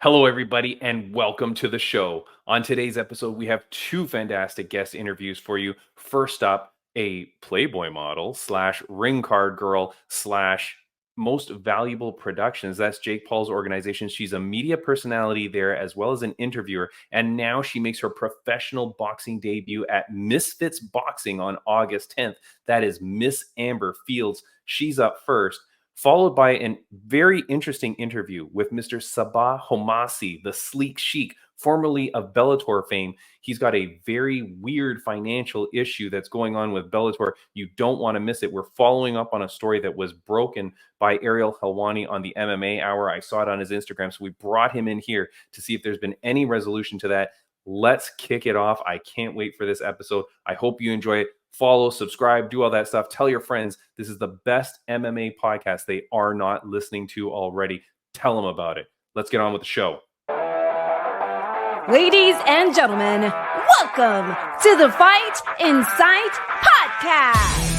Hello, everybody, and welcome to the show. On today's episode, we have two fantastic guest interviews for you. First up, a Playboy model slash ring card girl slash most valuable productions. That's Jake Paul's organization. She's a media personality there as well as an interviewer. And now she makes her professional boxing debut at Misfits Boxing on August 10th. That is Miss Amber Fields. She's up first, followed by a very interesting interview with Mr. Sabah Homasi, the sleek sheik, formerly of Bellator fame. He's got a very weird financial issue that's going on with Bellator. You don't want to miss it. We're following up on a story that was broken by Ariel Helwani on the MMA Hour. I saw it on his Instagram, so we brought him in here to see if there's been any resolution to that. Let's kick it off. I can't wait for this episode. I hope you enjoy it. Follow, subscribe, do all that stuff. Tell your friends this is the best MMA podcast they are not listening to already. Tell them about it. Let's get on with the show. Ladies and gentlemen, welcome to the Fight Insight Podcast.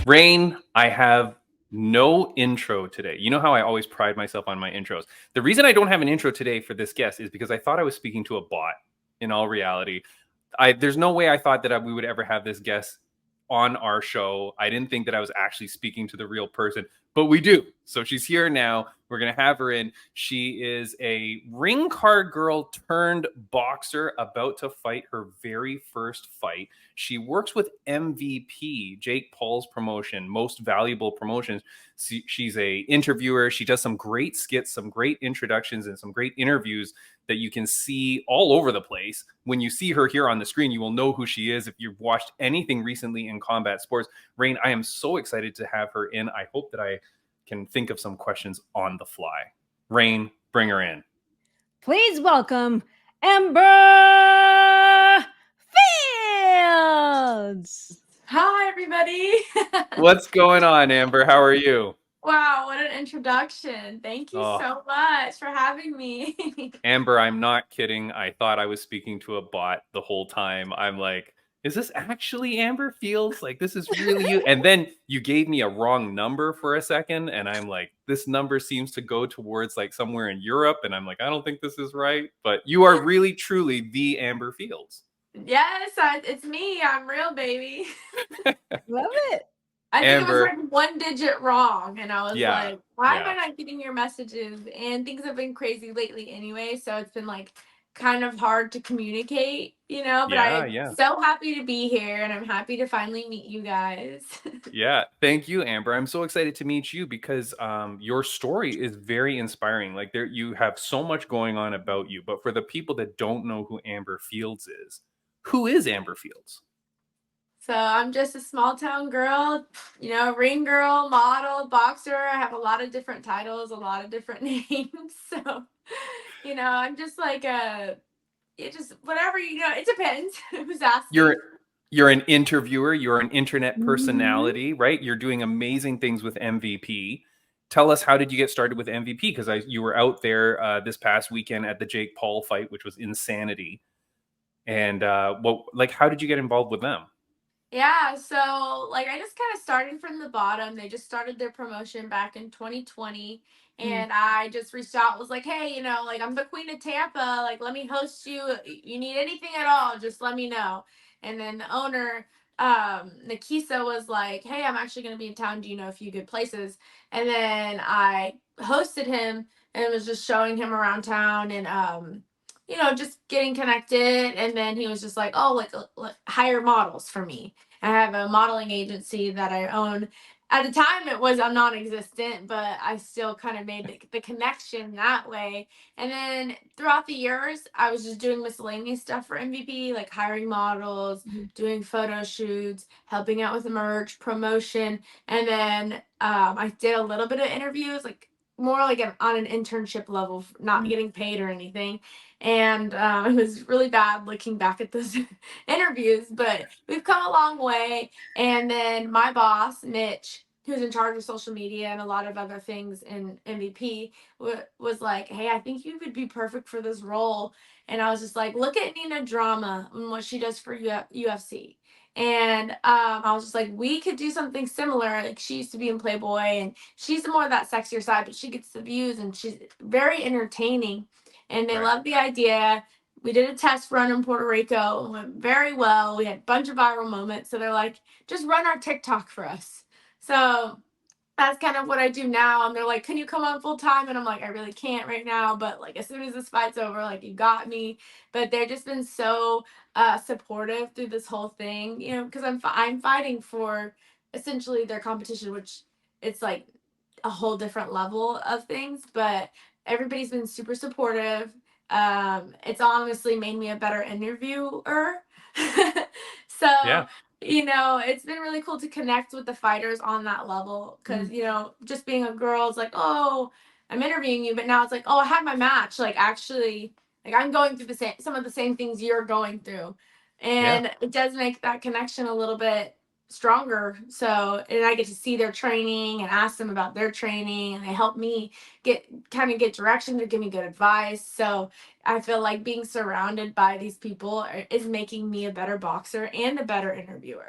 Rain, I have no intro today. You know how I always pride myself on my intros. The reason I don't have an intro today for this guest is because I thought I was speaking to a bot. In all reality, there's no way I thought that we would ever have this guest on our show. I didn't think that I was actually speaking to the real person, but we do. So she's here now. We're going to have her in. She is a ring card girl turned boxer about to fight her very first fight. She works with MVP, Jake Paul's promotion, Most Valuable Promotions. She's a interviewer. She does some great skits, some great introductions, and some great interviews that you can see all over the place. When you see her here on the screen, you will know who she is if you've watched anything recently in combat sports. Rain, I am so excited to have her in. I hope that I can think of some questions on the fly. Rain, bring her in. Please welcome Amber Fields. Hi, everybody. What's going on, Amber? How are you? Wow, what an introduction. Thank you so much for having me. Amber, I'm not kidding. I thought I was speaking to a bot the whole time. I'm like, is this actually Amber Fields? Like, this is really you? And then you gave me a wrong number for a second. And I'm like, this number seems to go towards like somewhere in Europe. And I'm like, I don't think this is right. But you are really, truly the Amber Fields. Yes, it's me. I'm real, baby. Love it. I think Amber, it was like one digit wrong. And I was like, why am I not getting your messages? And things have been crazy lately anyway. So it's been like kind of hard to communicate, but I'm so happy to be here and I'm happy to finally meet you guys. Yeah, thank you, Amber. I'm so excited to meet you because your story is very inspiring. Like you have so much going on about you, but for the people that don't know who Amber Fields is, who is Amber Fields? So I'm just a small town girl, ring girl, model, boxer. I have a lot of different titles, a lot of different names. So I'm just like just whatever, it depends who's asking. You're an interviewer, you're an internet personality, right? You're doing amazing things with MVP. Tell us, how did you get started with MVP? Because you were out there this past weekend at the Jake Paul fight, which was insanity. And how did you get involved with them? Yeah, so I just kind of started from the bottom. They just started their promotion back in 2020. And I just reached out, was like, hey, I'm the queen of Tampa. Let me host you. You need anything at all, just let me know. And then the owner, Nikisa, was like, hey, I'm actually going to be in town. Do you know a few good places? And then I hosted him and was just showing him around town and, just getting connected. And then he was just like, oh, hire models for me. I have a modeling agency that I own. At the time, it was non-existent, but I still kind of made the connection that way. And then throughout the years, I was just doing miscellaneous stuff for MVP, like hiring models, doing photo shoots, helping out with merch, promotion. And then I did a little bit of interviews, more on an internship level, not getting paid or anything. And it was really bad looking back at those interviews, but we've come a long way. And then my boss, Mitch, who's in charge of social media and a lot of other things in MVP, was like, "Hey, I think you would be perfect for this role." And I was just like, "Look at Nina Drama and what she does for UFC." And I was just like, we could do something similar. Like, she used to be in Playboy, and she's more of that sexier side, but she gets the views, and she's very entertaining. And they Right. love the idea. We did a test run in Puerto Rico. It went very well. We had a bunch of viral moments. So they're like, just run our TikTok for us. So that's kind of what I do now. And they're like, "Can you come on full time?" And I'm like, "I really can't right now, but like as soon as this fight's over, like you got me." But they've just been so supportive through this whole thing, you know, because I'm fighting for essentially their competition, which it's like a whole different level of things. But everybody's been super supportive. It's honestly made me a better interviewer. So Yeah. you know, it's been really cool to connect with the fighters on that level because, you know, just being a girl is like, "Oh, I'm interviewing you," but now it's like, "Oh, I had my match." Like, actually, like I'm going through the same some of the same things you're going through, Yeah. and it does make that connection a little bit stronger. So, and I get to see their training and ask them about their training, and they help me get direction to give me good advice. So I feel like being surrounded by these people is making me a better boxer and a better interviewer.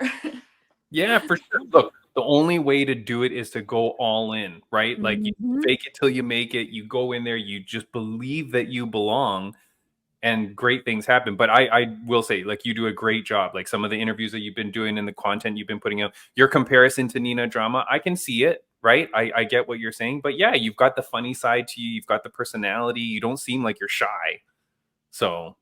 Yeah, for sure. Look, the only way to do it is to go all in, right? Like you Mhm. fake it till you make it. You go in there, you just believe that you belong, and great things happen. But I will say, like, you do a great job. Like some of the interviews that you've been doing and the content you've been putting out, your comparison to Nina Drama, I can see it, right? I get what you're saying. But yeah, you've got the funny side to you, you've got the personality, you don't seem like you're shy. So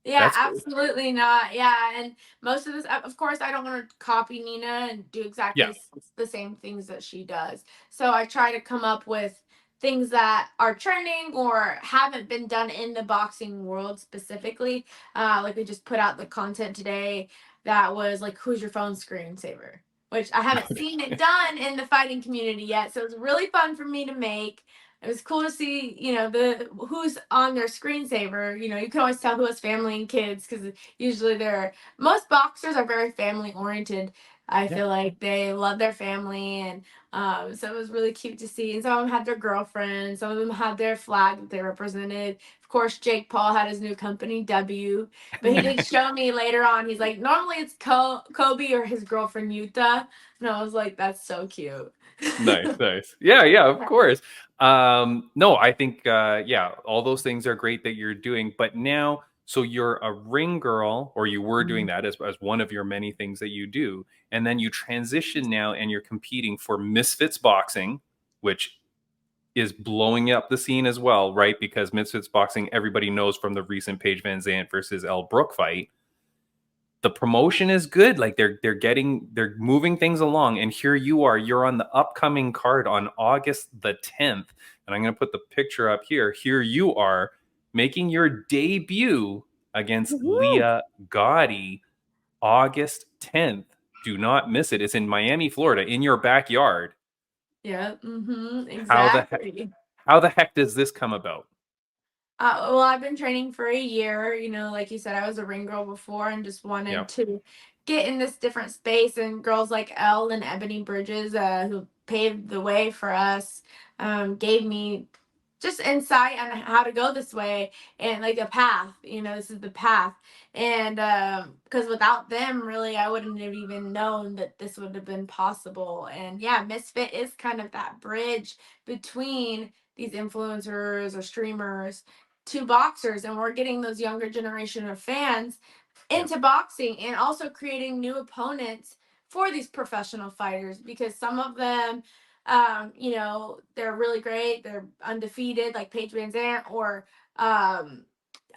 Yeah, that's great. absolutely not. Yeah, and most of this, of course, I don't want to copy Nina and do Yeah. exactly the same things that she does. So I try to come up with things that are trending or haven't been done in the boxing world specifically. Like we just put out the content today that was like, "Who's your phone screensaver?" Which I haven't seen it done in the fighting community yet. So it was really fun for me to make. It was cool to see, you know, the who's on their screensaver. You know, you can always tell who has family and kids because usually they're most boxers are very family oriented. I Yeah. feel like they love their family, and so it was really cute to see. And some of them had their girlfriends, some of them had their flag that they represented. Of course, Jake Paul had his new company, W, but he did show me later on. He's like, normally it's Kobe or his girlfriend Yuta, and I was like, that's so cute. Nice, nice. Yeah, yeah, of course. No, I think yeah, all those things are great that you're doing, but now so you're a ring girl, or you were doing that as one of your many things that you do, and then you transition now and you're competing for Misfits Boxing, which is blowing up the scene as well, right? Because Misfits Boxing, everybody knows from the recent Paige Van Zandt versus Elle Brook fight, the promotion is good. Like they're moving things along. And here you are, you're on the upcoming card on August the 10th. And I'm going to put the picture up here. Here you are making your debut against Woo. Leah Gotti August 10th. Do not miss it. It's in Miami, Florida, in your backyard. Yeah, How the heck exactly. how the heck does this come about? Well, I've been training for a year. You know, like you said, I was a ring girl before and just Yeah. wanted to get in this different space. And girls like Elle and Ebony Bridges, who paved the way for us, gave me just insight on how to go this way and like a path. You know, this is the path. And because without them, really, I wouldn't have even known that this would have been possible. And yeah, Misfit is kind of that bridge between these influencers or streamers to boxers, and we're getting those younger generation of fans Yeah. into boxing and also creating new opponents for these professional fighters because some of them you know, they're really great, they're undefeated like Paige Van Zandt or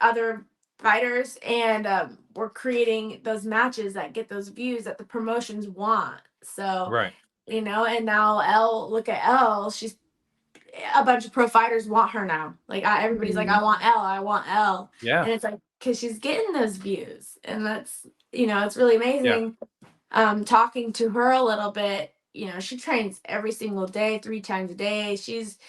other fighters, and we're creating those matches that get those views that the promotions want. So Right. you know, and now Elle, look at Elle, she's a bunch of pro fighters want her now. Like everybody's like, Mhm. I want Elle, I want Elle, Yeah. and it's like because she's getting those views, and that's you know it's really Yeah. amazing. Talking to her a little bit, you know, she trains every single day, 3 times a day. She's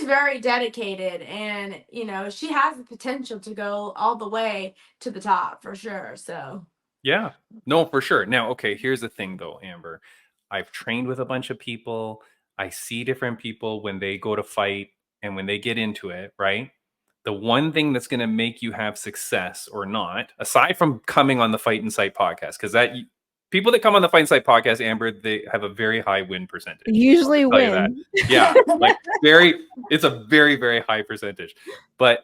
very dedicated, and you know she has the potential to go all the way to the top for sure. So Yeah. No, for sure. Now, okay, here's the thing though, Amber. I've trained with a bunch of people. I see different people when they go to fight and when they get into it, right? The one thing that's going to make you have success or not, aside from coming on the Fight Insight podcast, because that people that come on the Fight Insight podcast, Amber, they have a very high win percentage. Usually I'll tell you that. win. Yeah, like it's a very, very high percentage. But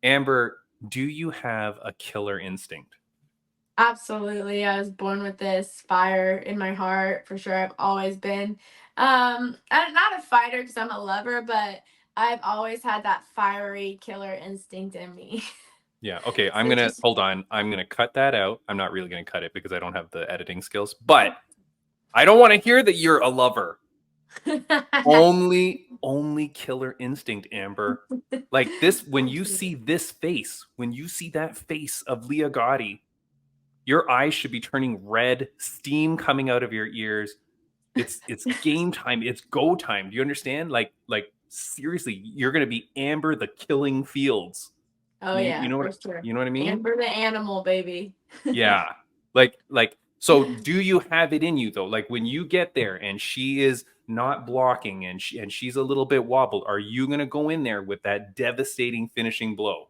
Amber, do you have a killer instinct? Absolutely. I was born with this fire in my heart for sure. I've always been I'm not a fighter because I'm a lover, but I've always had that fiery killer instinct in me. Yeah. Okay. I'm So going to just hold on. I'm going to cut that out. I'm not really going to cut it because I don't have the editing skills, but I don't want to hear that you're a lover. Only killer instinct, Amber. Like this, when you see this face, when you see that face of Leah Gotti, your eyes should be turning red, steam coming out of your ears. It's game time. It's go time. Do you understand? Like seriously, you're gonna be Amber the Killing Fields. Oh You yeah, know for what sure. you know what I mean? Amber the animal, baby. Yeah. Like so do you have it in you though? Like when you get there and she is not blocking and she's a little bit wobbled, are you going to go in there with that devastating finishing blow?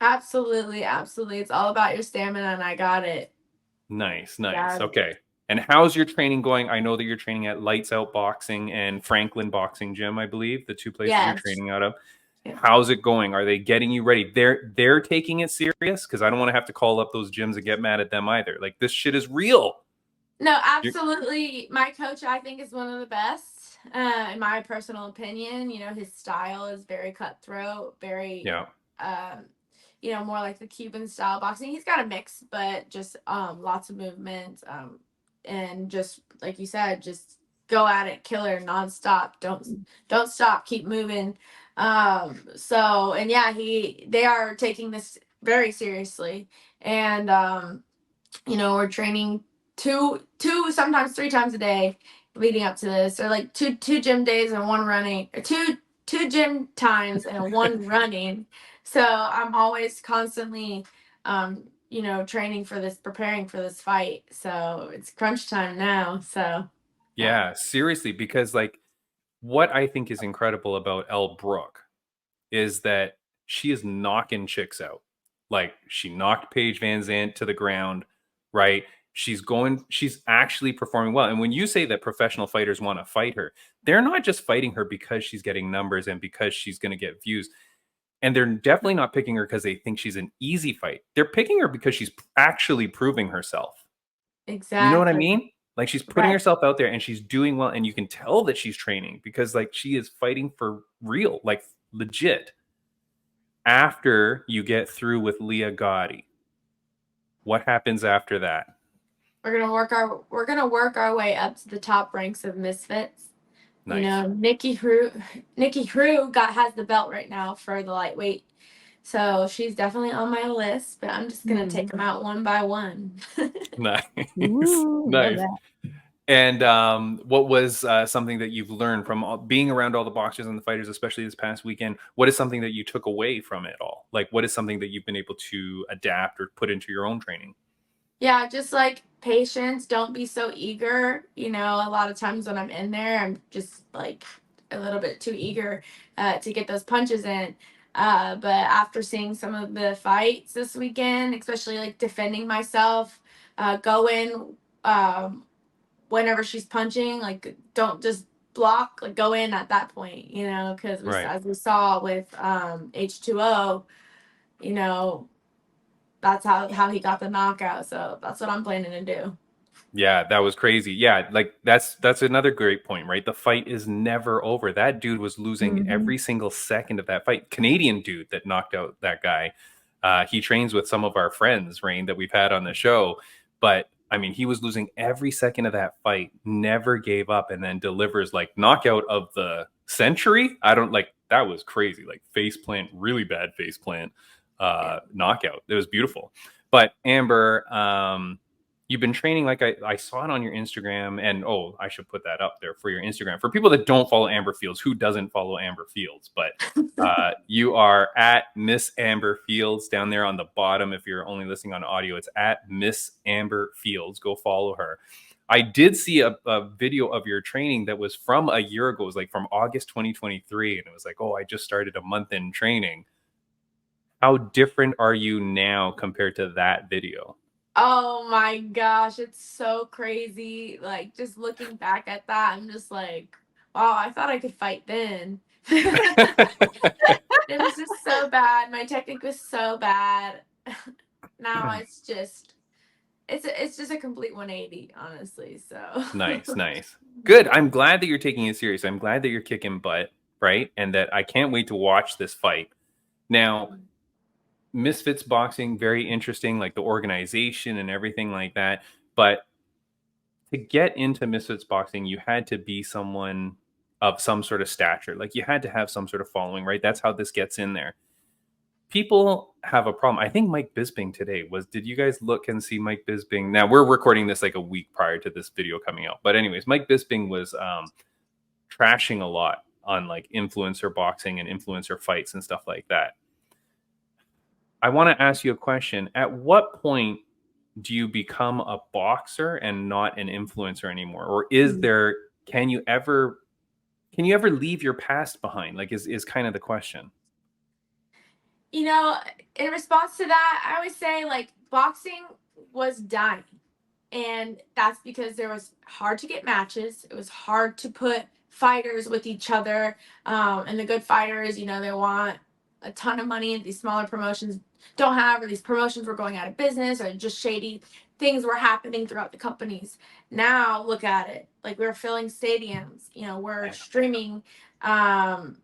Absolutely, absolutely. It's all about your stamina and I got it. Nice. Got it. Okay. And how's your training going? I know that you're training at Lights Out Boxing and Franklin Boxing Gym, I believe, the two places you're Yes. training out of. Yeah. How's it going? Are they getting you ready? They're taking it serious because I don't want to have to call up those gyms and get mad at them either. Like this shit is real. No, absolutely. My coach, I think, is one of the best, in my personal opinion. You know, his style is very cutthroat, very, Yeah. um, more like the Cuban style boxing. He's got a mix, but just lots of movement, and just like you said, just go at it, killer, nonstop. Don't stop, keep moving. So and yeah, they are taking this very seriously, and we're training two sometimes three times a day leading up to this, or like two gym days and one running, or two gym times and one running. So I'm always constantly training for this, preparing for this fight. So it's crunch time now. So Yeah, seriously, because like what I think is incredible about Elle Brooke is that she is knocking chicks out. Like she knocked Paige Van Zandt to the ground, right? She's actually performing well. And when you say that professional fighters want to fight her, they're not just fighting her because she's getting numbers and because she's going to get views. And they're definitely not picking her because they think she's an easy fight. They're picking her because she's actually proving herself. You know what I exactly. mean? Like she's putting Right. herself out there and she's doing well, and you can tell that she's training because like she is fighting for real, like legit. After you get through with Leah Gotti, what happens after that? We're gonna work our way up to the top ranks of Misfits. You Nice. know, Nikki Crew has the belt right now for the lightweight. So she's definitely on my list, but I'm just gonna take them out one by one. Nice. Ooh, love Nice. that. And what was something that you've learned from being around all the boxers and the fighters, especially this past weekend? What is something that you took away from it all? Like, what is something that you've been able to adapt or put into your own training? Yeah, just like patience. Don't be so eager. You know, a lot of times when I'm in there, I'm just like a little bit too eager to get those punches in. But after seeing some of the fights this weekend, especially like defending myself, go in whenever she's punching, like don't just block, like go in at that point, because Right. as we saw with H2O, you know, that's how he got the knockout. So that's what I'm planning to do. Yeah, that was crazy. Yeah, like that's another great point, right? The fight is never over. That dude was losing Mm-hmm. every single second of that fight. Canadian dude that knocked out that guy. He trains with some of our friends, Rain, that we've had on the show. But I mean, he was losing every second of that fight, never gave up, and then delivers like knockout of the century. I don't like that was crazy. Like face plant, really bad face plant, Yeah. knockout. It was beautiful. But Amber, you've been training like I saw it on your Instagram, and oh, I should put that up there for your Instagram for people that don't follow Amber Fields. Who doesn't follow Amber Fields? But you are at Miss Amber Fields down there on the bottom. If you're only listening on audio, it's at Miss Amber Fields. Go follow her. I did see a video of your training that was from a year ago. It was like from August 2023. And it was like, oh, I just started a month in training. How different are you now compared to that video? Oh my gosh, it's so crazy. Like just looking back at that, I'm just like, wow, I thought I could fight then. It was just so bad. My technique was so bad. Now it's just a complete 180, honestly. So Nice, nice. Good. I'm glad that you're taking it serious. I'm glad that you're kicking butt, right? And that I can't wait to watch this fight. Now, Misfits Boxing, very interesting, like the organization and everything like that. But to get into Misfits Boxing, you had to be someone of some sort of stature. Like you had to have some sort of following, right? That's how this gets in there. People have a problem. I think Mike Bisping today was. Did you guys look and see Mike Bisping? Now we're recording this like a week prior to this video coming out. But anyways, Mike Bisping was trashing a lot on like influencer boxing and influencer fights and stuff like that. I want to ask you a question. At what point do you become a boxer and not an influencer anymore? Or is there, can you ever leave your past behind? Like is kind of the question. you know, in response to that, I would say like boxing was dying. And that's because there was hard to get matches. It was hard to put fighters with each other. And the good fighters, they want a ton of money, and these smaller promotions don't have, or these promotions were going out of business, or just shady things were happening throughout the companies. Now look at it. Like we're filling stadiums, we're streaming, and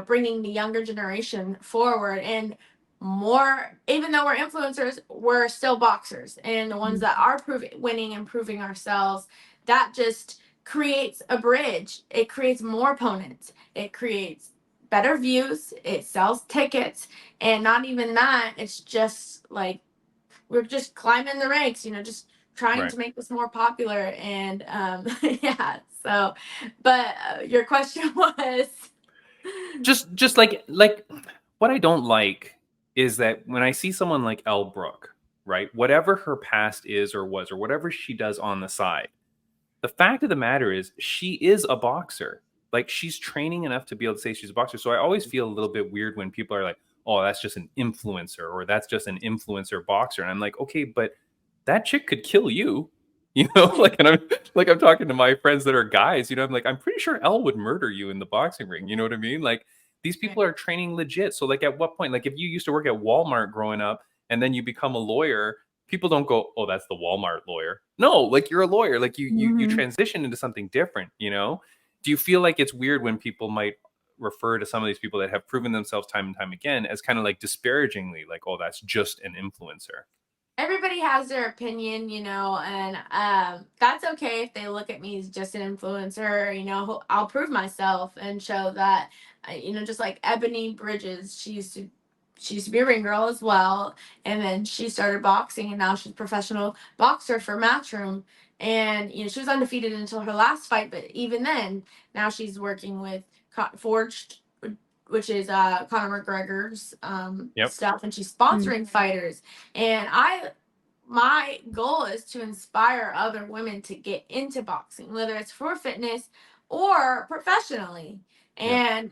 bringing the younger generation forward. And more, even though we're influencers, we're still boxers, and the ones that are winning and proving ourselves, that just creates a bridge. It creates more opponents, it creates better views, it sells tickets. And not even that, it's just like we're just climbing the ranks, just trying Right. to make this more popular. And yeah, so but your question was Just like what I don't like is that when I see someone like Elle Brooke, right? Whatever her past is or was or whatever she does on the side, the fact of the matter is she is a boxer. Like she's training enough to be able to say she's a boxer. So I always feel a little bit weird when people are like, "Oh, that's just an influencer," or "That's just an influencer boxer." And I'm like, "Okay, but that chick could kill you." Like, and I'm talking to my friends that are guys, I'm like, I'm pretty sure Elle would murder you in the boxing ring. You know what I mean? Like these people are training legit. So like at what point, like if you used to work at Walmart growing up and then you become a lawyer, people don't go, "Oh, that's the Walmart lawyer." No, like you're a lawyer. Like you transition into something different. Do you feel like it's weird when people might refer to some of these people that have proven themselves time and time again as kind of like disparagingly, like, "Oh, that's just an influencer"? everybody has their opinion, and that's okay if they look at me as just an influencer. I'll prove myself and show that, just like Ebony Bridges, she used to be a ring girl as well, and then she started boxing, and now she's a professional boxer for Matchroom. And she was undefeated until her last fight, but even then, now she's working with Forged, which is Conor McGregor's Yep. stuff, and she's sponsoring fighters. And my goal is to inspire other women to get into boxing, whether it's for fitness or professionally. Yep. And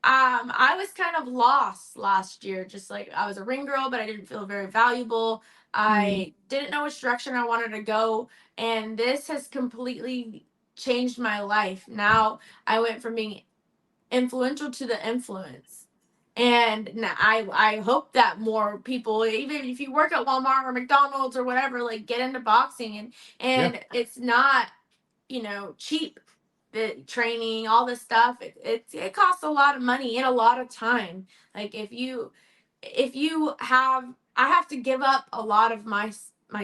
I was kind of lost last year. Just like I was a ring girl, but I didn't feel very valuable. I didn't know which direction I wanted to go, and this has completely changed my life. Now I went from being influential to the influence. And I hope that more people, even if you work at Walmart or McDonald's or whatever, like get into boxing. and Yeah. and it's not cheap. The training, all this stuff, it costs a lot of money and a lot of time. Like if you have, I have to give up a lot of my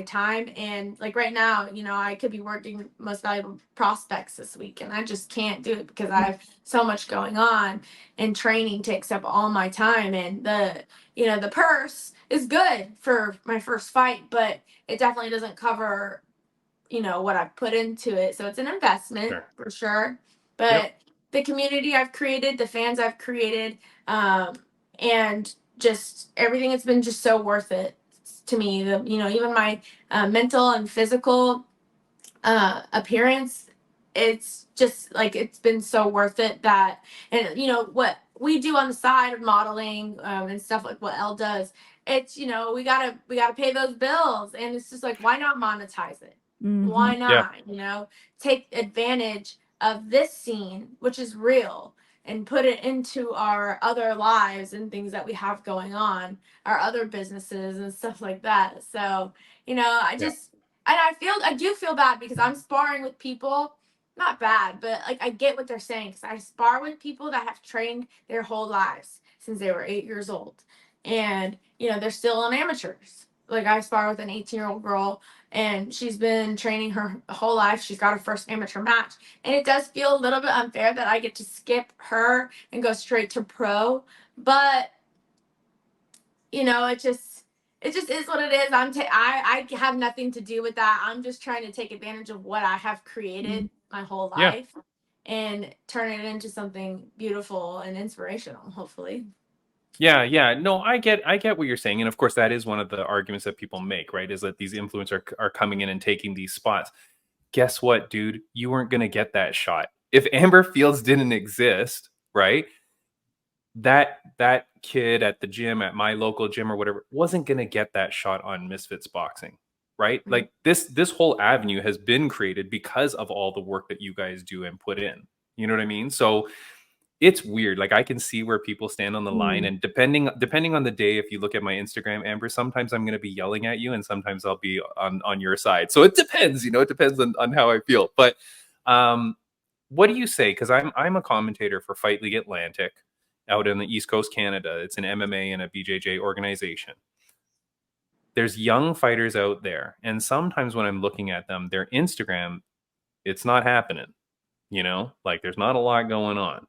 time. And like right now, I could be working most valuable prospects this week, and I just can't do it because I have so much going on, and training takes up all my time. And the purse is good for my first fight, but it definitely doesn't cover what I've put into it. So it's an investment Sure. for sure. But Yep. the community I've created, the fans I've created, and just everything, it's been just so worth it to me. Even my mental and physical appearance, it's just like it's been so worth it that, and what we do on the side of modeling, and stuff like what Elle does, it's we gotta pay those bills, and it's just like, why not monetize it? Why Yeah. not, take advantage of this scene, which is real, and put it into our other lives and things that we have going on, our other businesses and stuff like that. So, I Yeah. just, and I do feel bad because I'm sparring with people, not bad, but like I get what they're saying, because I spar with people that have trained their whole lives since they were 8 years old, and they're still on amateurs. Like I spar with an 18-year-old girl, and she's been training her whole life. She's got her first amateur match, and it does feel a little bit unfair that I get to skip her and go straight to pro, but it just is what it is. I have nothing to do with that. I'm just trying to take advantage of what I have created my whole Yeah. life and turn it into something beautiful and inspirational, hopefully. Yeah. No, I get what you're saying. And of course, that is one of the arguments that people make, right? Is that these influencers are coming in and taking these spots. Guess what, dude? You weren't going to get that shot. If Amber Fields didn't exist, right? That kid at the gym, at my local gym or whatever, wasn't going to get that shot on Misfits Boxing, right? Mhm. Like this whole avenue has been created because of all the work that you guys do and put in. You know what I mean? So it's weird. Like I can see where people stand on the line, and depending on the day, if you look at my Instagram, Amber, sometimes I'm going to be yelling at you, and sometimes I'll be on your side. So it depends. It depends on how I feel. But um, what do you say? Because I'm a commentator for Fight League Atlantic out in the East Coast Canada. It's an MMA and a BJJ organization. There's young fighters out there, and sometimes when I'm looking at them, their Instagram, it's not happening. Like there's not a lot going on.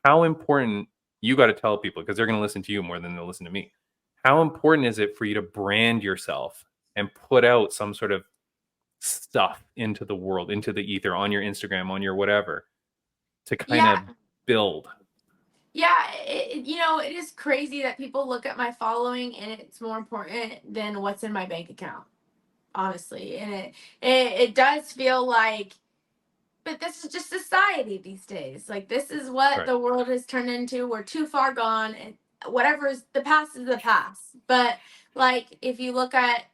How important, you got to tell people, because they're going to listen to you more than they'll listen to me. How important is it for you to brand yourself and put out some sort of stuff into the world, into the ether, on your Instagram, on your whatever, to kind Yeah. of build? Yeah, it is crazy that people look at my following and it's more important than what's in my bank account, honestly. And it does feel like, but this is just society these days. Like this is what Right. the world has turned into. We're too far gone, and whatever is the past is the past. But like if you look at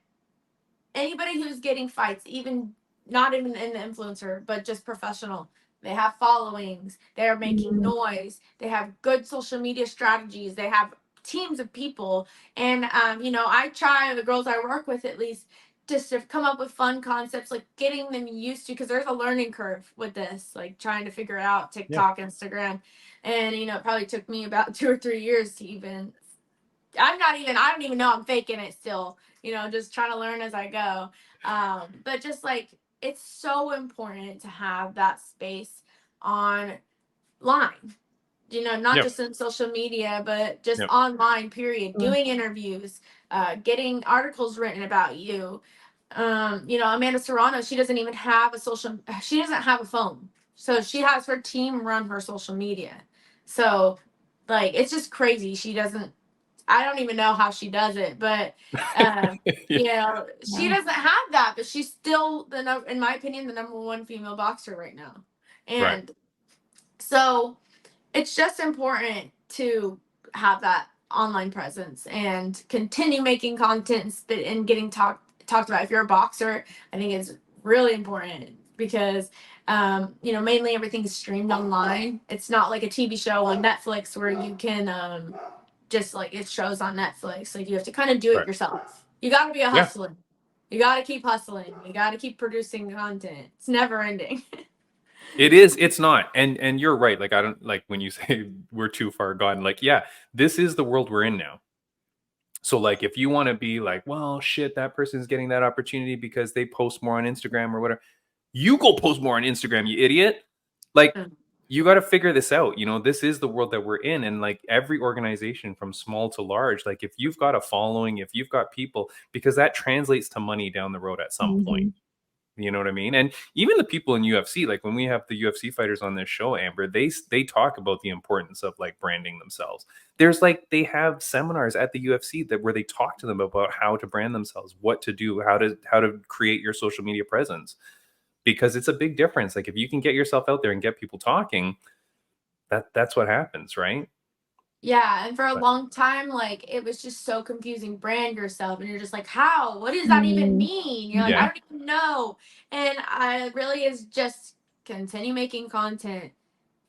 anybody who's getting fights, even not even in the influencer, but just professional, they have followings, they're making noise, they have good social media strategies, they have teams of people. And I try, the girls I work with at least, just to come up with fun concepts, like getting them used to, because there's a learning curve with this, like trying to figure out Yeah. TikTok, Instagram. And it probably took me about 2 or 3 years to even, I don't even know I'm faking it still, just trying to learn as I go. But just like, it's so important to have that space online, not Yep. just in social media, but just Yep. online, period. Doing interviews, getting articles written about you. Amanda Serrano, she doesn't have a phone. So she has her team run her social media. So, like, it's just crazy. I don't even know how she does it, but she doesn't have that, but she's still in my opinion, the number one female boxer right now. Right. And so it's just important to have that online presence and continue making content and getting talked about. If you're a boxer, I think it's really important because mainly everything is streamed online. It's not like a TV show on Netflix where you can just like it shows on Netflix. Like you have to kind of do it Right. yourself. You got to be a Yeah. hustler. You got to keep hustling. You got to keep producing content. It's never ending. It is. It's not. And you're right. Like I don't like when you say we're too far gone. Like yeah, this is the world we're in now. So like if you want to be like, well, shit, that person's getting that opportunity because they post more on Instagram or whatever, you go post more on Instagram, you idiot. Like you got to figure this out. This is the world that we're in, and like every organization from small to large, like if you've got a following, if you've got people, because that translates to money down the road at some point. You know what I mean? And even the people in UFC, like when we have the UFC fighters on this show, Amber, they talk about the importance of like branding themselves. There's like they have seminars at the UFC that where they talk to them about how to brand themselves, what to do, how to create your social media presence. because it's a big difference. Like if you can get yourself out there and get people talking, that's what happens, right? Yeah, and for a But long time, like it was just so confusing. Brand yourself, and you're just like, how? What does that even Mm. mean? You're like, I yeah, don't even know. And I really is just continue making content,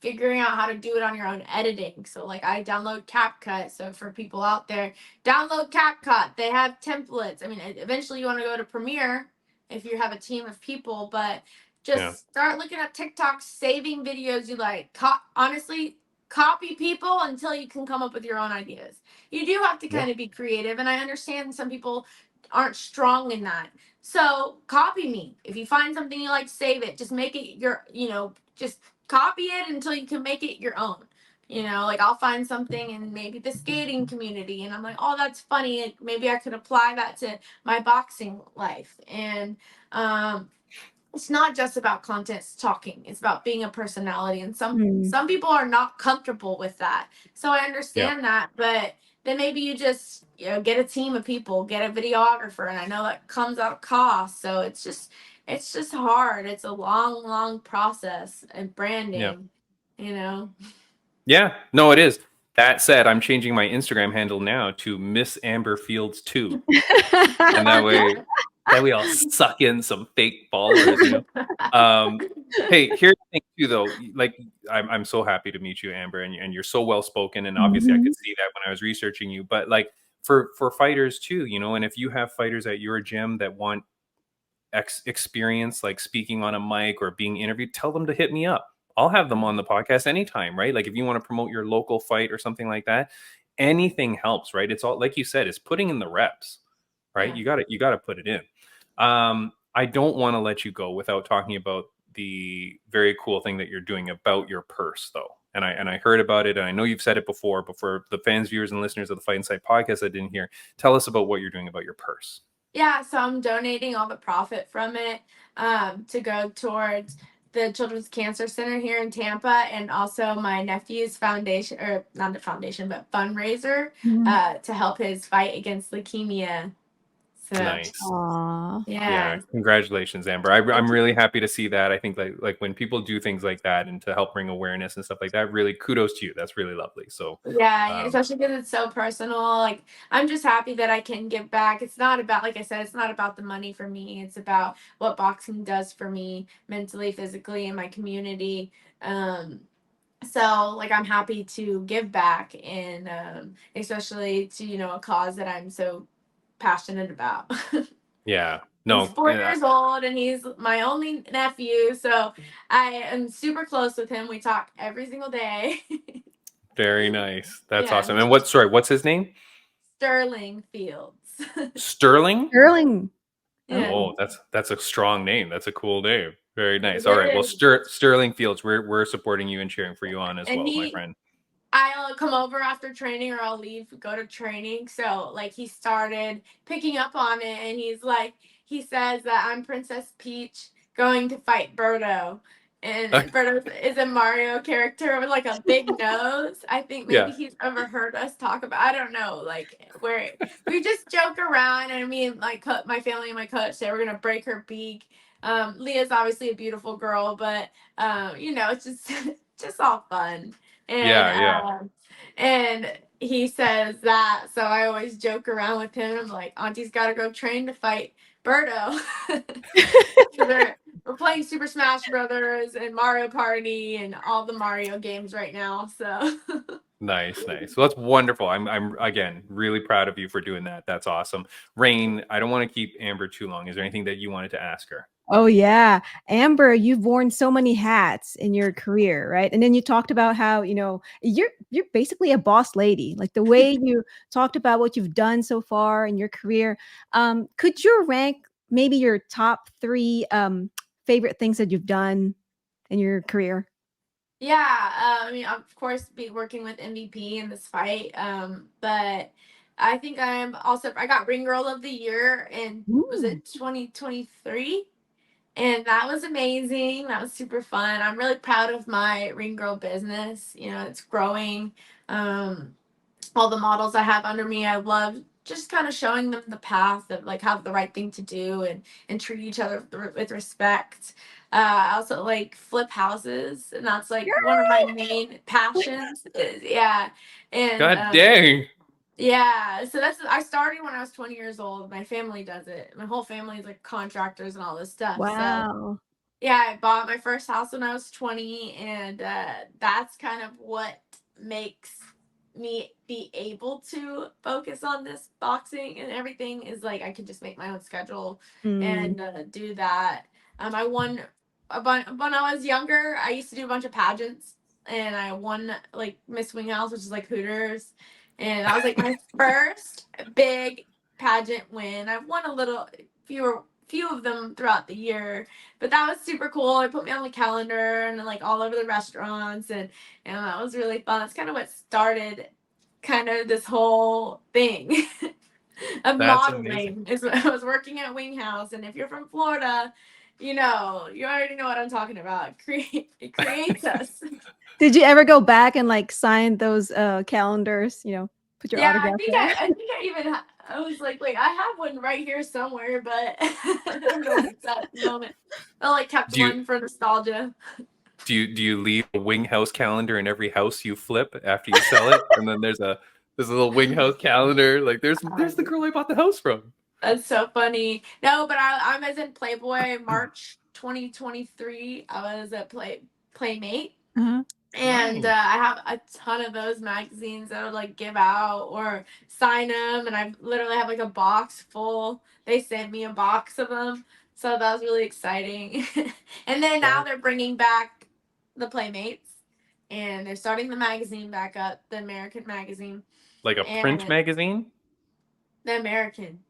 figuring out how to do it on your own editing. So like I download CapCut. So for people out there, download CapCut. They have templates. I mean, eventually you want to go to Premiere if you have a team of people, but yeah, just start looking at TikTok, saving videos you like. Honestly, copy people until you can come up with your own ideas. You do have to yeah, kind of be creative, and I understand some people aren't strong in that. So copy me. If you find something you like, save it. Just make it your, just copy it until you can make it your own. Like I'll find something in maybe the skating community, and I'm like, oh, that's funny. Like, maybe I could apply that to my boxing life. And um, it's not just about content talking. It's about being a personality, and some Mm. some people are not comfortable with that. So I yeah, understand that, but then maybe you just get a team of people, get a videographer, and I know that comes out of cost. So it's just hard. It's a long process and yeah. branding, you know. Yeah, no, it is. That said, I'm changing my Instagram handle now to Miss Amber Fields 2. And that way I'll suck in some fake followers, you know. Um, hey, here's the thing too, though. Like, I'm so happy to meet you, Amber, and you're so well spoken, and obviously I Mhm. could see that when I was researching you. But like for fighters too, you know, and if you have fighters at your gym that want experience, like speaking on a mic or being interviewed, tell them to hit me up. I'll have them on the podcast anytime, right? Like if you want to promote your local fight or something like that, anything helps, right? It's all like you said, it's putting in the reps, right? Yeah. You got to put it in. I don't want to let you go without talking about the very cool thing that you're doing about your purse, though. And I heard about it, and I know you've said it before, but for the fans, viewers, and listeners of the Fight Insight podcast that didn't hear, tell us about what you're doing about your purse. Yeah, so I'm donating all the profit from it to go towards the Children's Cancer Center here in Tampa, and also my nephew's foundation, or not a foundation, but fundraiser Mhm. to help his fight against leukemia. So, Nice. Aw. Yeah, yeah. congratulations, Amber. I'm Thank really you. happy to see that. I think like when people do things like that and to help bring awareness and stuff like that, really kudos to you. That's really lovely. So, Yeah, um, especially because it's so personal. Like, I'm just happy that I can give back. It's not about, like I said, it's not about the money for me. It's about what boxing does for me mentally, physically, in my community. Um, so like I'm happy to give back, and especially to a cause that I'm so passionate about. yeah, He's no, 4 years old, and he's my only nephew, so I am super close with him. We talk every single day. very nice. That's Yeah, awesome. And what's his name? Sterling Fields. Sterling. Sterling. Yeah, Oh, Oh. that's a strong name. That's a cool name. Very it nice. All right. Well, is. Sterling Fields, we're supporting you and cheering for you on as And well, my friend. I'll come over after training, or I'll leave, go to training. So like he started picking up on it, and he says that I'm Princess Peach going to fight Birdo. And Birdo is a Mario character with like a big nose. I think maybe Yeah. he's overheard us talk about, I don't know, like where we just joke around, and me and my family and my coach say we're gonna break her beak. Leah's obviously a beautiful girl, but it's just just all fun. and Yeah. Yeah. um and he says that, so I always joke around with him. I'm like, Auntie's got to go train to fight Birdo. So we're playing Super Smash Brothers and Mario Party and all the Mario games right now. So Nice, nice. Well, that's wonderful. I'm again really proud of you for doing that. That's awesome. Rain, I don't want to keep Amber too long. Is there anything that you wanted to ask her? Oh yeah. Amber, you've worn so many hats in your career, right? And then you talked about how, you're basically a boss lady. Like the way you talked about what you've done so far in your career. Could you rank maybe your top three favorite things that you've done in your career? yeah, I mean, of course, be working with MVP in this fight. But I think I got Ring Girl of the Year in, was Ooh. it 2023? And that was amazing. That was super fun. I'm really proud of my Ring Girl business. It's growing. Um, all the models I have under me, I love just kind of showing them the path of like how the right thing to do, and treat each other with respect. I also like flip houses, and that's like one of my main passions. Yeah, and God dang. yeah, so I started when I was 20 years old. My family does it. My whole family is like contractors and all this stuff. So Wow. yeah, I bought my first house when I was 20, and that's kind of what makes me be able to focus on this boxing and everything is like I can just make my own schedule Mm. and do that. I won when I was younger. I used to do a bunch of pageants, and I won like Miss Wing House, which is like Hooters, and that was like my first big pageant win. I've won a little few of them throughout the year, but that was super cool. It put me on the calendar and like all over the restaurants, and that was really fun. That's kind of what started kind of this whole thing of That's amazing. modeling. Is I was working at Wing House, and if you're from Florida, you already know what I'm talking about. It creates us. Did you ever go back and like sign those calendars? Put your Yeah, autograph there. I think I even I was like, wait, I have one right here somewhere, but I don't know what it's at the moment. I like kept Do you one for nostalgia. do you leave a wing house calendar in every house you flip after you sell it? And then there's a little wing house calendar. Like there's the girl I bought the house from. That's so funny. No, but I was in Playboy March 2023. I was at Playmate. Uh-huh. And Nice. I have a ton of those magazines that I would like give out or sign them. And I literally have like a box full. They sent me a box of them. So that was really exciting. And then now That they're bringing back the Playmates, and they're starting the magazine back up, the American magazine. like a print And magazine? the American.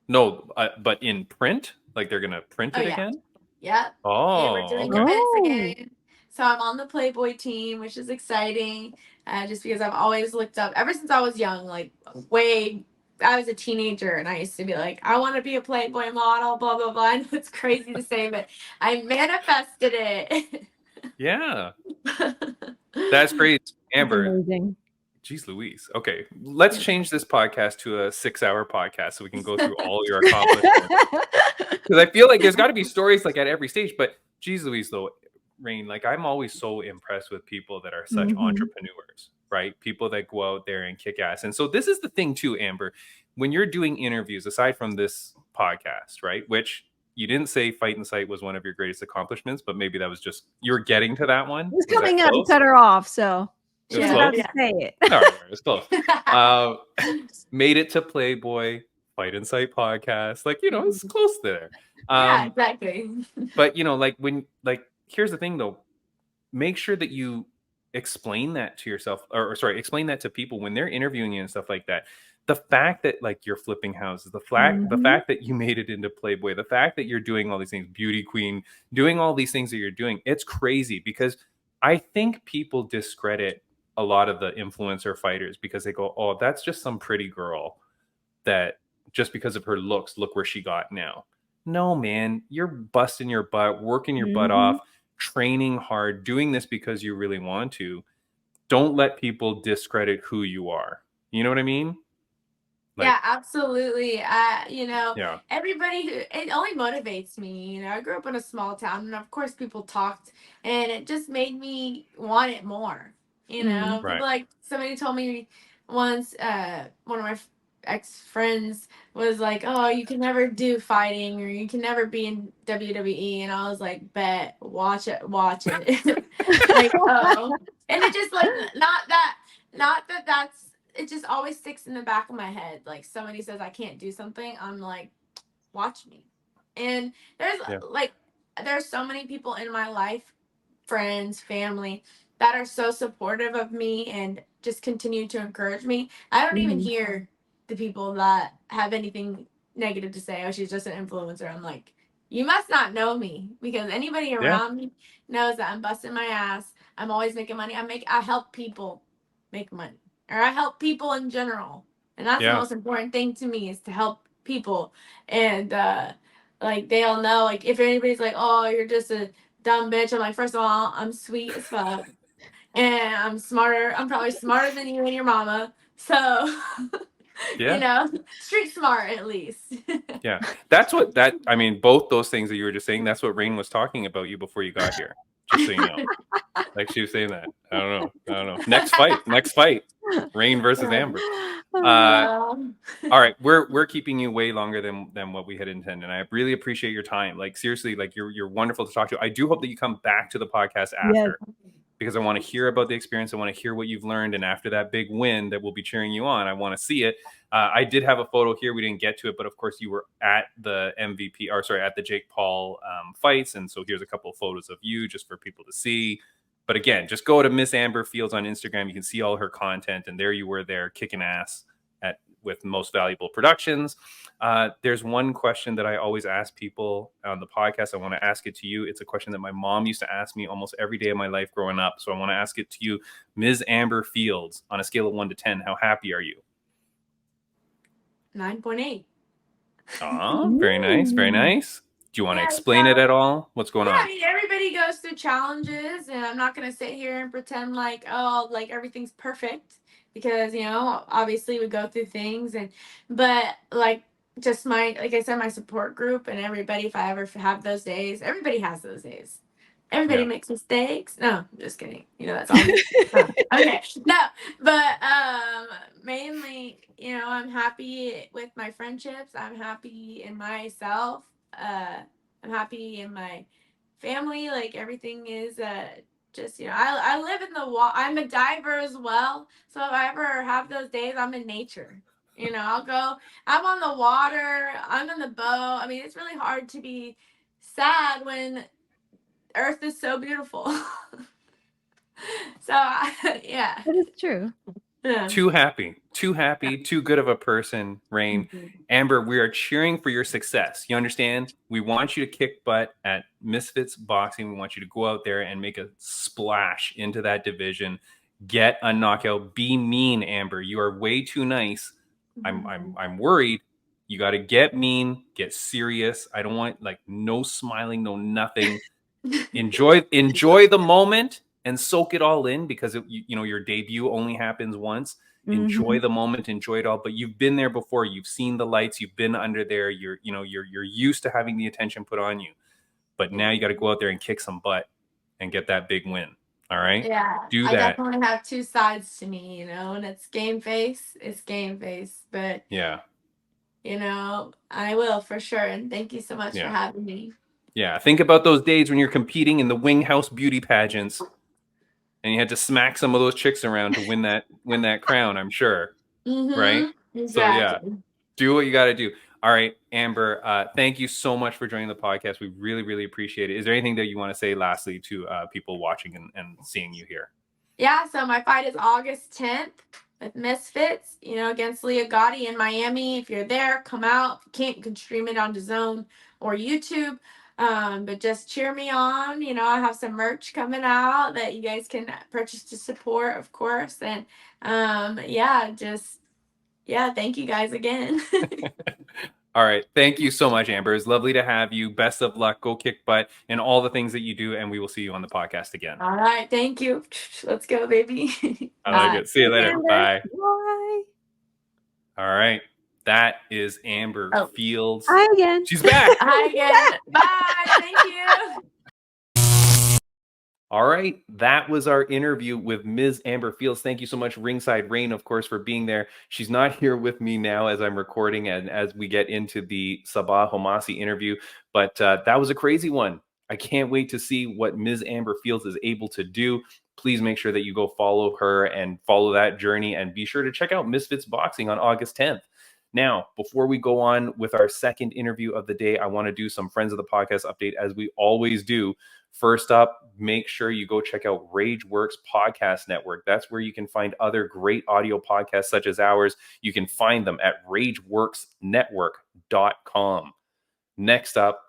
No, but in print? Like they're gonna print Oh, it yeah. again? Yep. And we're Oh, doing okay. events Oh. again. So I'm on the Playboy team, which is exciting. Just because I've always looked up ever since I was young, like way I was a teenager and I used to be like, I want to be a Playboy model, blah blah blah. I know it's crazy to say, but I manifested it. Yeah. That's crazy. That's Amber, amazing. geez Louise. Okay, let's change this podcast to a 6-hour podcast so we can go through all your accomplishments. Because I feel like there's got to be stories like at every stage. But geez Louise, though, Rain, like I'm always so impressed with people that are such Mhm. entrepreneurs, right? People that go out there and kick ass. And so this is the thing too, Amber, when you're doing interviews, aside from this podcast, right? Which you didn't say Fight and Sight was one of your greatest accomplishments, but maybe that was just you're getting to that one. It was Was that coming up. You close? cut her off, so It she was was Yeah, about close. to say it. All right, it's close. Made it to Playboy, Fight and Sight podcast. Like, it's close there. yeah, Um, exactly. but like here's the thing though, make sure that you explain that to yourself, or sorry, explain that to people when they're interviewing you and stuff like that. The fact that like you're flipping houses, the Mhm. fact that you made it into Playboy, the fact that you're doing all these things, beauty queen, doing all these things that you're doing, it's crazy because I think people discredit a lot of the influencer fighters because they go, oh, that's just some pretty girl that just because of her looks, look where she got now. No, man, you're busting your butt, working your butt Mhm. off, training hard, doing this because you really want to. Don't let people discredit who you are. You know what I mean? Like, Yeah, absolutely. yeah, Everybody who it only motivates me. I grew up in a small town, and of course, people talked, and it just made me want it more. Mm. right. People like somebody told me once. One of my ex friends was like, "Oh, you can never do fighting, or you can never be in WWE," and I was like, "Bet, watch it." Like, oh, and it just like not that that's it just always sticks in the back of my head. Like somebody says I can't do something, I'm like, watch me. And Yeah, there's so many people in my life, friends, family, that are so supportive of me and just continue to encourage me. I don't even Mhm. hear the people that have anything negative to say. Oh, she's just an influencer. I'm like, you must not know me because anybody yeah, around me knows that I'm busting my ass. I'm always making money. I help people make money, or I help people in general, and that's the yeah, most important thing to me is to help people. And like they all know, like if anybody's like, oh, you're just a dumb bitch, I'm like, first of all, I'm sweet as fuck, and I'm smarter. I'm probably smarter than you and your mama. So Yeah. Street smart at least. Yeah. That's what I mean, both those things that you were just saying, that's what Rain was talking about you before you got here. Just so you know. Like she was saying that. I don't know. Next fight. Rain versus Amber. Um, All right, we're keeping you way longer than what we had intended. And I really appreciate your time. Like seriously, like you're wonderful to talk to. I do hope that you come back to the podcast Yes. after, because I want to hear about the experience. I want to hear what you've learned. And after that big win that we'll be cheering you on, I want to see it. I did have a photo here. We didn't get to it, but of course you were at the at the Jake Paul fights. And so here's a couple of photos of you just for people to see. But again, just go to Miss Amber Fields on Instagram. You can see all her content. And there you were there kicking ass with Most Valuable Productions. There's one question that I always ask people on the podcast. I want to ask it to you. It's a question that my mom used to ask me almost every day of my life growing up. So I want to ask it to you, Ms. Amber Fields. On a scale of 1 to 10, how happy are you? 9.8. Oh, very nice. Very nice. Do you want to explain it at all? What's going on? I mean, everybody goes through challenges, and I'm not going to sit here and pretend like, oh, like everything's perfect, because, obviously we go through things, but like just like I said, my support group and everybody, if I ever have those days, everybody has those days. Everybody makes mistakes. No, I'm just kidding. That's all. Okay. No, but mainly, I'm happy with my friendships. I'm happy in myself. I'm happy in my family. Like everything is just, I live in the water. I'm a diver as well. So if I ever have those days, I'm in nature. I'll go, I'm on the water, I'm in the boat. I mean, it's really hard to be sad when Earth is so beautiful. So yeah, That is true. yeah. Too happy, too good of a person, Rain. Amber, we are cheering for your success. You understand? We want you to kick butt at Misfits Boxing. We want you to go out there and make a splash into that division. Get a knockout. Be mean, Amber. You are way too nice. I'm worried. You got to get mean, get serious. I don't want like no smiling, no nothing. Enjoy the moment and soak it all in, because your debut only happens once. Enjoy the moment, enjoy it all. But you've been there before. You've seen the lights. You've been under there. You're used to having the attention put on you. But now you got to go out there and kick some butt and get that big win. All right. Yeah. Do I that. definitely have two sides to me, and it's game face. It's game face. But Yeah. I will for sure. And thank you so much for having me. Yeah. Think about those days when you're competing in the Wing House beauty pageants, and you had to smack some of those chicks around to win that crown, I'm sure. Right? Exactly. So yeah, do what you got to do. All right, Amber, thank you so much for joining the podcast. We really, really appreciate it. Is there anything that you want to say lastly to people watching and seeing you here? Yeah, so my fight is August 10th with Misfits, against Leah Gotti in Miami. If you're there, come out. If you can stream it on DAZN or YouTube. But just cheer me on. I have some merch coming out that you guys can purchase to support, of course. And thank you guys again. All right. Thank you so much, Amber. It's lovely to have you. Best of luck. Go kick butt and all the things that you do. And we will see you on the podcast again. All right. Thank you. Let's go, baby. I like it. See you later. Amber. Bye. Bye. All right. That is Amber Fields. Hi again. She's back. Hi again. Bye. Thank you. All right. That was our interview with Ms. Amber Fields. Thank you so much, Ringside Rain, of course, for being there. She's not here with me now as I'm recording and as we get into the Sabah Homasi interview, but that was a crazy one. I can't wait to see what Ms. Amber Fields is able to do. Please make sure that you go follow her and follow that journey, and be sure to check out Misfits Boxing on August 10th. Now, before we go on with our second interview of the day, I want to do some Friends of the Podcast update, as we always do. First up, make sure you go check out RageWorks Podcast Network. That's where you can find other great audio podcasts such as ours. You can find them at rageworksnetwork.com. Next up,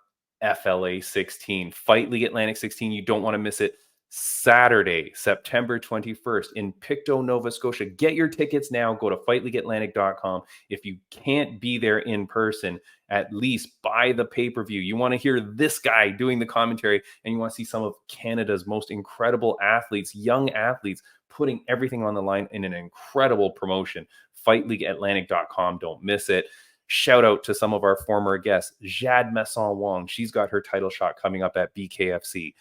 FLA 16, Fight League Atlantic 16. You don't want to miss it. Saturday, September 21st in Pictou, Nova Scotia. Get your tickets now. Go to fightleagueatlantic.com. If you can't be there in person, at least buy the pay-per-view. You want to hear this guy doing the commentary, and you want to see some of Canada's most incredible athletes, young athletes, putting everything on the line in an incredible promotion. FightLeagueAtlantic.com. Don't miss it. Shout out to some of our former guests. Jad Messon Wong. She's got her title shot coming up at BKFC.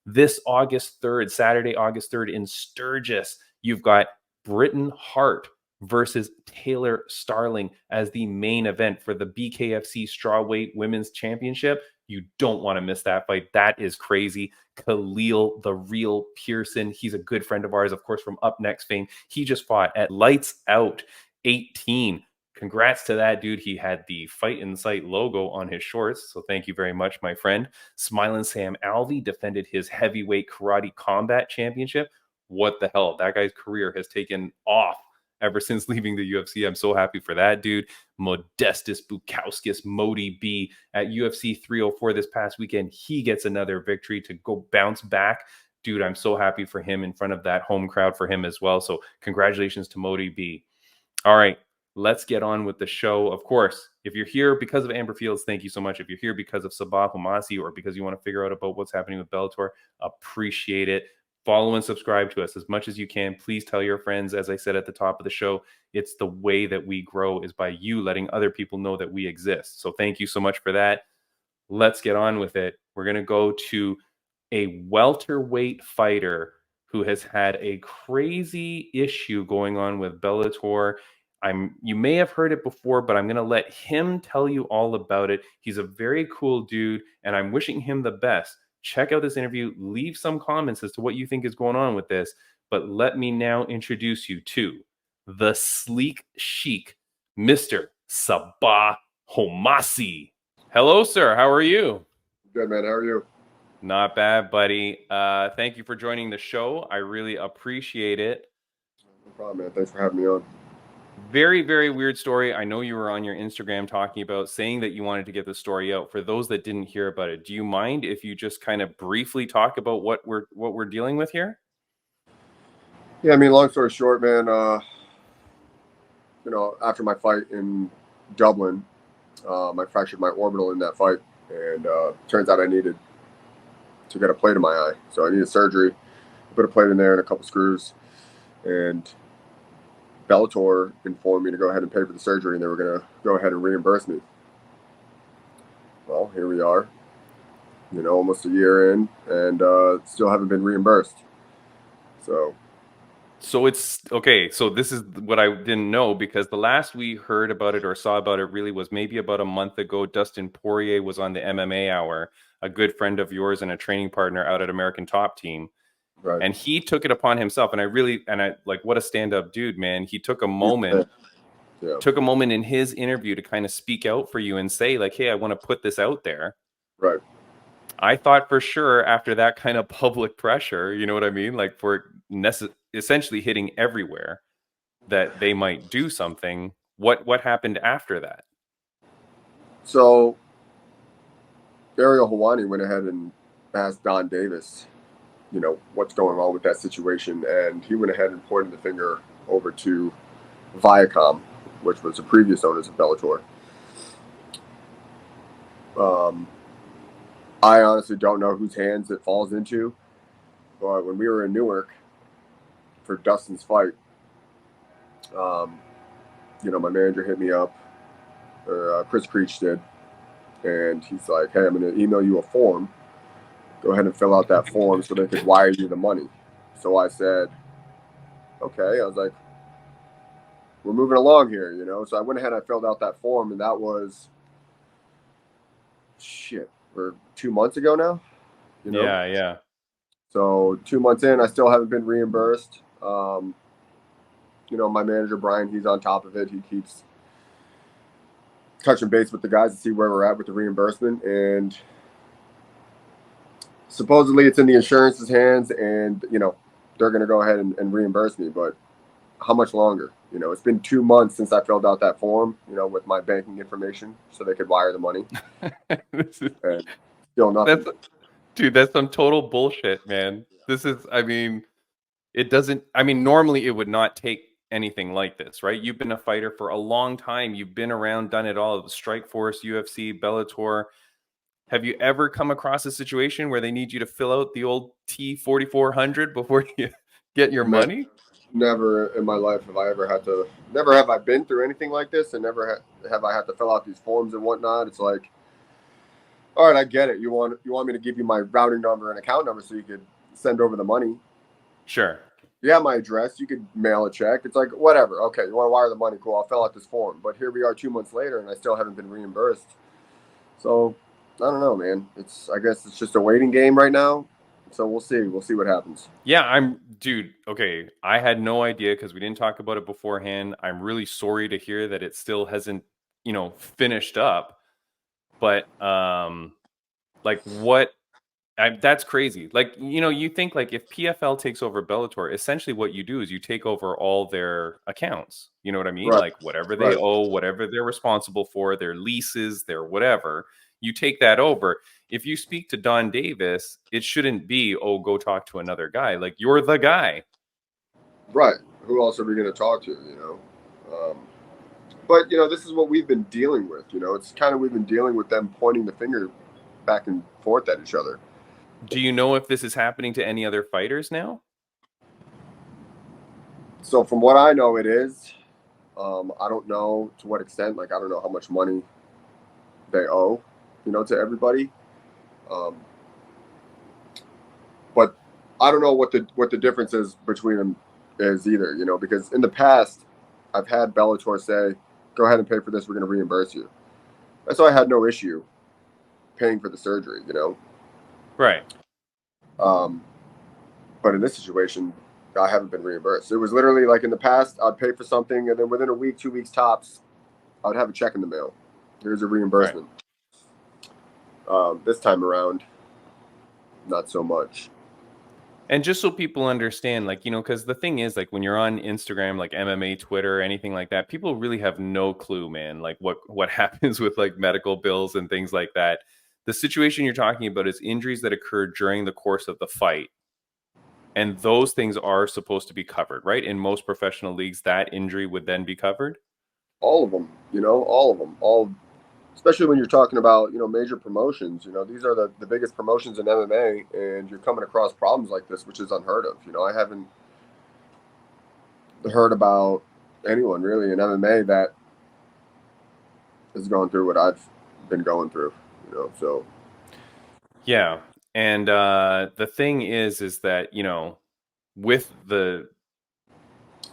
This August 3rd, Saturday, August 3rd in Sturgis, you've got Britton Hart versus Taylor Starling as the main event for the BKFC Strawweight Women's Championship. You don't want to miss that fight. That is crazy. Khalil, the real Pearson. He's a good friend of ours, of course, from Up Next fame. He just fought at Lights Out 18. Congrats to that dude. He had the Fight in Sight logo on his shorts. So thank you very much, my friend. Smiling Sam Alvey defended his heavyweight karate combat championship. What the hell? That guy's career has taken off ever since leaving the UFC. I'm so happy for that dude. Modestus Bukauskas, Modi B at UFC 304 this past weekend. He gets another victory to go bounce back. Dude, I'm so happy for him in front of that home crowd for him as well. So congratulations to Modi B. All right, let's get on with the show. Of course, if you're here because of Amber Fields, thank you so much. If you're here because of Sabah Homasi or because you want to figure out about what's happening with Bellator, appreciate it. Follow and subscribe to us as much as you can. Please tell your friends. As I said at the top of the show, it's the way that we grow is by you letting other people know that we exist. So thank you so much for that. Let's get on with it. We're going to go to a welterweight fighter who has had a crazy issue going on with Bellator. You may have heard it before, but I'm going to let him tell you all about it. He's a very cool dude, and I'm wishing him the best. Check out this interview. Leave some comments as to what you think is going on with this. But let me now introduce you to the sleek chic, Mr. Sabah Homasi. Hello, sir. How are you? Good, man. How are you? Not bad, buddy. Thank you for joining the show. I really appreciate it. No problem, man. Thanks for having me on. Very, very weird story. I know you were on your Instagram talking about saying that you wanted to get the story out. For those that didn't hear about it, do you mind if you just kind of briefly talk about what we're dealing with here? Yeah, I mean, long story short, man, after my fight in Dublin, I fractured my orbital in that fight, and turns out I needed to get a plate in my eye. So I needed surgery. I put a plate in there and a couple screws, and Bellator informed me to go ahead and pay for the surgery, and they were going to go ahead and reimburse me. Well, here we are, almost a year in, and still haven't been reimbursed. So it's okay. So this is what I didn't know, because the last we heard about it or saw about it really was maybe about a month ago. Dustin Poirier was on the MMA Hour, a good friend of yours and a training partner out at American Top Team. Right. And he took it upon himself. And I like, what a stand-up dude, man. He took a moment, took a moment in his interview to kind of speak out for you and say, like, hey, I want to put this out there. Right. I thought for sure after that kind of public pressure, you know what I mean? Like for essentially hitting everywhere, that they might do something. What happened after that? So Ariel Helwani went ahead and asked Don Davis, what's going on with that situation. And he went ahead and pointed the finger over to Viacom, which was the previous owners of Bellator. I honestly don't know whose hands it falls into, but when we were in Newark for Dustin's fight, my manager hit me up, or Chris Creech did, and he's like, hey, I'm going to email you a form. Go ahead and fill out that form so they could wire you the money. So I said, okay. I was like, we're moving along here, So I went ahead and I filled out that form, and that was, we're 2 months ago now. Yeah. So 2 months in, I still haven't been reimbursed. My manager, Brian, he's on top of it. He keeps touching base with the guys to see where we're at with the reimbursement. And supposedly it's in the insurance's hands, and, they're going to go ahead and reimburse me. But how much longer? It's been 2 months since I filled out that form, with my banking information so they could wire the money. And still nothing. That's some total bullshit, man. This is, normally it would not take anything like this, right? You've been a fighter for a long time. You've been around, done it all. Strikeforce, UFC, Bellator. Have you ever come across a situation where they need you to fill out the old T4400 before get your money? Never in my life have I ever had to. Never have I been through anything like this, and never have I had to fill out these forms and whatnot. It's like, all right, I get it. You want me to give you my routing number and account number so you could send over the money. Sure. You have my address. You could mail a check. It's like, whatever. Okay, you want to wire the money? Cool. I'll fill out this form. But here we are 2 months later, and I still haven't been reimbursed. So I don't know, man. I guess it's just a waiting game right now. So we'll see. We'll see what happens. Yeah, dude. Okay, I had no idea because we didn't talk about it beforehand. I'm really sorry to hear that it still hasn't, finished up. But like what? That's crazy. Like, you think like if PFL takes over Bellator, essentially what you do is you take over all their accounts. You know what I mean? Right. Like whatever they owe, whatever they're responsible for, their leases, their whatever, you take that over. If you speak to Don Davis, it shouldn't be, oh, go talk to another guy. Like you're the guy. Right. Who else are we going to talk to, But, this is what we've been dealing with, It's kind of, we've been dealing with them pointing the finger back and forth at each other. Do you know if this is happening to any other fighters now? So from what I know, it is. I don't know to what extent. Like, I don't know how much money they owe, to everybody. But I don't know what the difference is between them is either, because in the past, I've had Bellator say, go ahead and pay for this. We're going to reimburse you. And so I had no issue paying for the surgery, Right. But in this situation, I haven't been reimbursed. It was literally like in the past, I'd pay for something, and then within a week, 2 weeks tops, I'd have a check in the mail. Here's a reimbursement. Right. This time around, not so much. And just so people understand, like, because the thing is, like, when you're on Instagram, like MMA, Twitter, anything like that, people really have no clue, man, like what happens with like medical bills and things like that. The situation you're talking about is injuries that occurred during the course of the fight. And those things are supposed to be covered, right? In most professional leagues, that injury would then be covered. All of them, all of them, especially when you're talking about, major promotions, these are the biggest promotions in MMA, and you're coming across problems like this, which is unheard of. I haven't heard about anyone really in MMA that has gone through what I've been going through, so. Yeah. And the thing is that, with the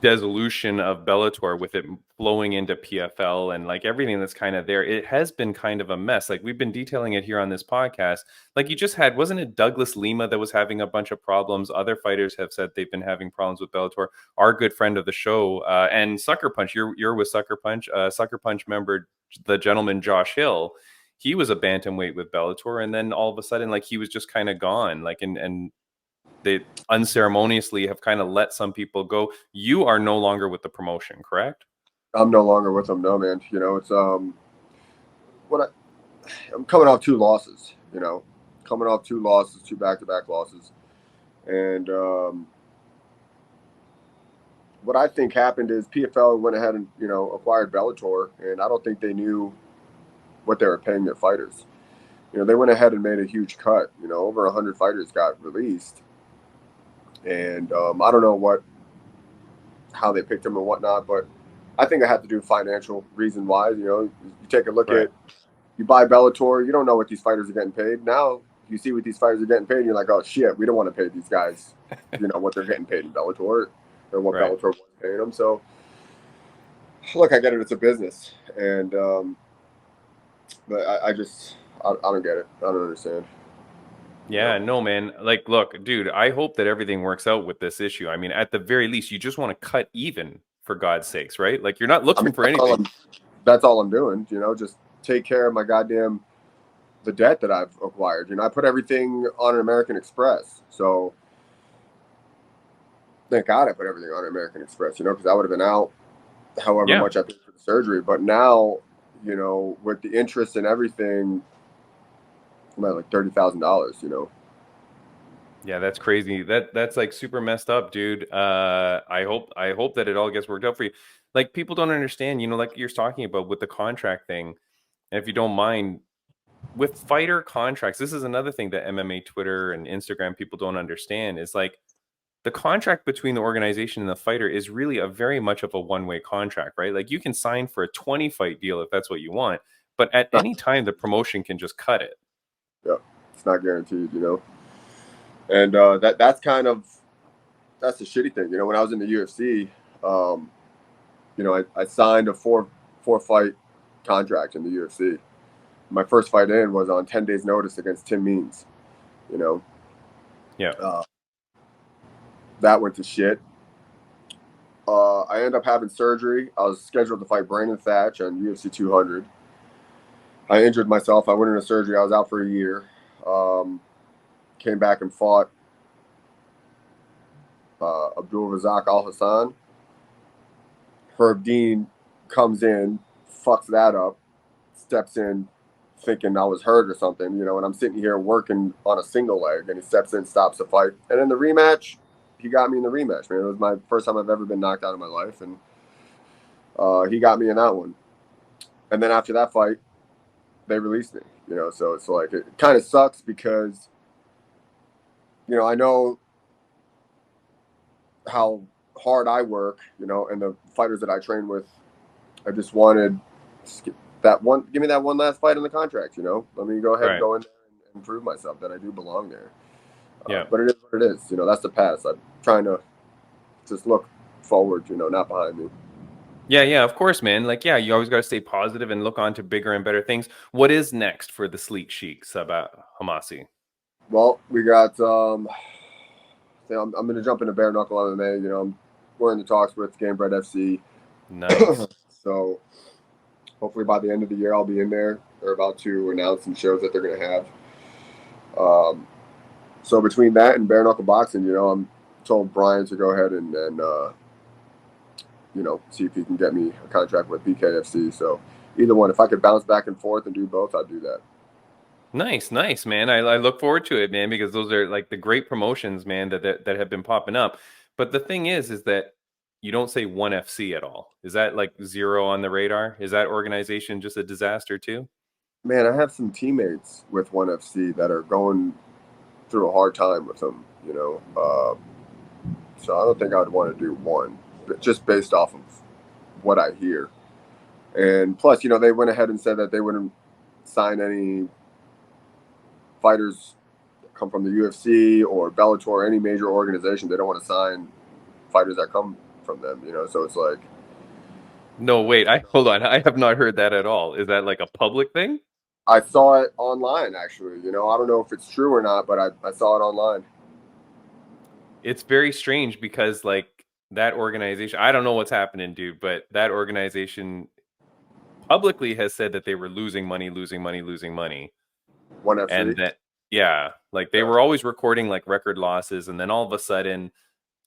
dissolution of Bellator, with it flowing into PFL and like everything that's kind of there, it has been kind of a mess. Like we've been detailing it here on this podcast. Like you just had, wasn't it Douglas Lima that was having a bunch of problems? Other fighters have said they've been having problems with Bellator. Our good friend of the show and Sucker Punch, you're with Sucker Punch. Sucker Punch member, the gentleman Josh Hill, he was a bantamweight with Bellator, and then all of a sudden, like he was just kind of gone. Like and they unceremoniously have kind of let some people go. You are no longer with the promotion, correct? I'm no longer with them. No, man. It's I'm coming off 2 losses. Coming off 2 losses, 2 back-to-back losses, and what I think happened is PFL went ahead and acquired Bellator, and I don't think they knew what they were paying their fighters. They went ahead and made a huge cut. Over 100 fighters got released. And I don't know how they picked them and whatnot, but I think it had to do financial reason why. You take a look at, you buy Bellator, you don't know what these fighters are getting paid. Now you see what these fighters are getting paid, and you're like, oh shit, we don't want to pay these guys, what they're getting paid in Bellator or what Bellator was paying them. So look, I get it, it's a business, and but I don't get it. I don't understand. Yeah, no, man. Like, look, dude, I hope that everything works out with this issue. I mean, at the very least, you just want to cut even, for God's sakes, right? Like, you're not looking for anything. That's all I'm doing, just take care of the debt that I've acquired. I put everything on an American Express. So thank God I put everything on an American Express, because I would have been out however much I paid for the surgery. But now, with the interest and everything, I'm at like $30,000, Yeah, that's crazy. That's like super messed up, dude. I hope that it all gets worked out for you. Like people don't understand, like you're talking about with the contract thing. And if you don't mind, with fighter contracts, this is another thing that MMA Twitter and Instagram people don't understand, is like the contract between the organization and the fighter is really a very much of a one-way contract, right? Like you can sign for a 20 fight deal if that's what you want, but at any time the promotion can just cut it. Yeah, it's not guaranteed, you know. And that's the shitty thing, you know. When I was in the UFC, you know, I signed a four fight contract in the UFC. My first fight in was on 10 days notice against Tim Means, you know. Yeah. That went to shit. I ended up having surgery. I was scheduled to fight Brandon Thatch on UFC 200. I injured myself. I went into surgery. I was out for a year. Came back and fought Abdul Razak Al Hassan. Herb Dean comes in, fucks that up, steps in thinking I was hurt or something, you know, and I'm sitting here working on a single leg, and he steps in, stops the fight. And in the rematch, he got me in the rematch, man. It was my first time I've ever been knocked out in my life, and he got me in that one. And then after that fight, they released me, you know, so it's like, it kind of sucks because, you know, I know how hard I work, you know, and the fighters that I train with, I just wanted that one, give me that one last fight in the contract, you know, let me go ahead and go in there and prove myself that I do belong there. Yeah. But it is what it is, you know, that's the past. I'm trying to just look forward, you know, not behind me. Yeah, of course, man. Like, yeah, you always got to stay positive and look on to bigger and better things. What is next for the Sleek Sheik, Sabah Homasi? Well, we got, I'm going to jump into bare knuckle MMA. You know, we're in the talks with Gamebred FC. Nice. So hopefully by the end of the year, I'll be in there. They're about to announce some shows that they're going to have. So between that and bare knuckle boxing, you know, I'm told Brian to go ahead and you know, see if he can get me a contract with BKFC. So either one, if I could bounce back and forth and do both, I'd do that. Nice, man. I look forward to it, man, because those are like the great promotions, man, that have been popping up. But the thing is that you don't say ONE FC at all. Is that like zero on the radar? Is that organization just a disaster too? Man, I have some teammates with ONE FC that are going through a hard time with them, you know. So I don't think I'd want to do one, but just based off of what I hear. And plus, you know, they went ahead and said that they wouldn't sign any fighters that come from the UFC or Bellator or any major organization. They don't want to sign fighters that come from them, you know. So it's like, no, wait, hold on. I have not heard that at all. Is that like a public thing? I saw it online, actually. You know, I don't know if it's true or not, but I saw it online. It's very strange because like that organization, I don't know what's happening, dude, but that organization publicly has said that they were losing money. ONE FC. And that, yeah, like they were always recording like record losses. And then all of a sudden,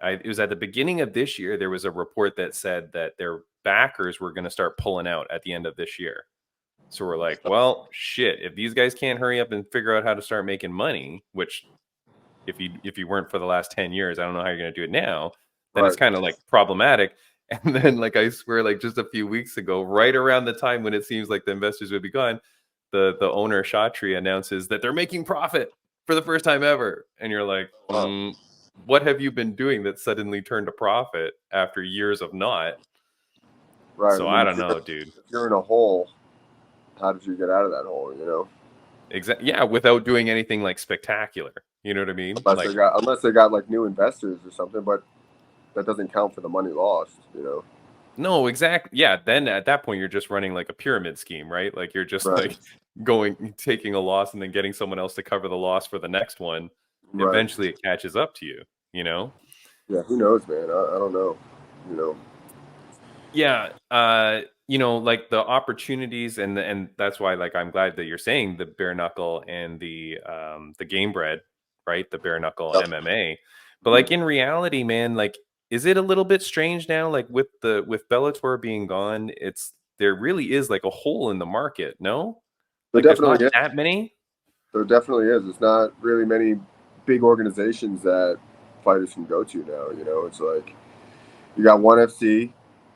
it was at the beginning of this year, there was a report that said that their backers were going to start pulling out at the end of this year. So we're like, well, shit, if these guys can't hurry up and figure out how to start making money, which if you weren't for the last 10 years, I don't know how you're going to do it now, then it's kind of like problematic. And then like, I swear, like just a few weeks ago, right around the time when it seems like the investors would be gone, the owner Shatri announces that they're making profit for the first time ever. And you're like, what have you been doing that suddenly turned a profit after years of not? Right. So I don't know, dude. If you're in a hole, how did you get out of that hole, you know? Exactly. Yeah, without doing anything like spectacular. You know what I mean? Unless they got like new investors or something, but that doesn't count for the money lost, you know? No, exactly. Yeah, then at that point you're just running like a pyramid scheme, right? Like you're just like taking a loss and then getting someone else to cover the loss for the next one. Right. Eventually it catches up to you, you know? Yeah, who knows, man? I don't know, you know? Yeah, you know, like the opportunities and that's why like I'm glad that you're saying the bare knuckle and the Gamebred, right? The bare knuckle MMA. But like in reality, man, like is it a little bit strange now like with Bellator being gone, there really is like a hole in the market, no? Like there's not that many? There definitely is. It's not really many big organizations that fighters can go to now, you know? It's like you got ONE FC,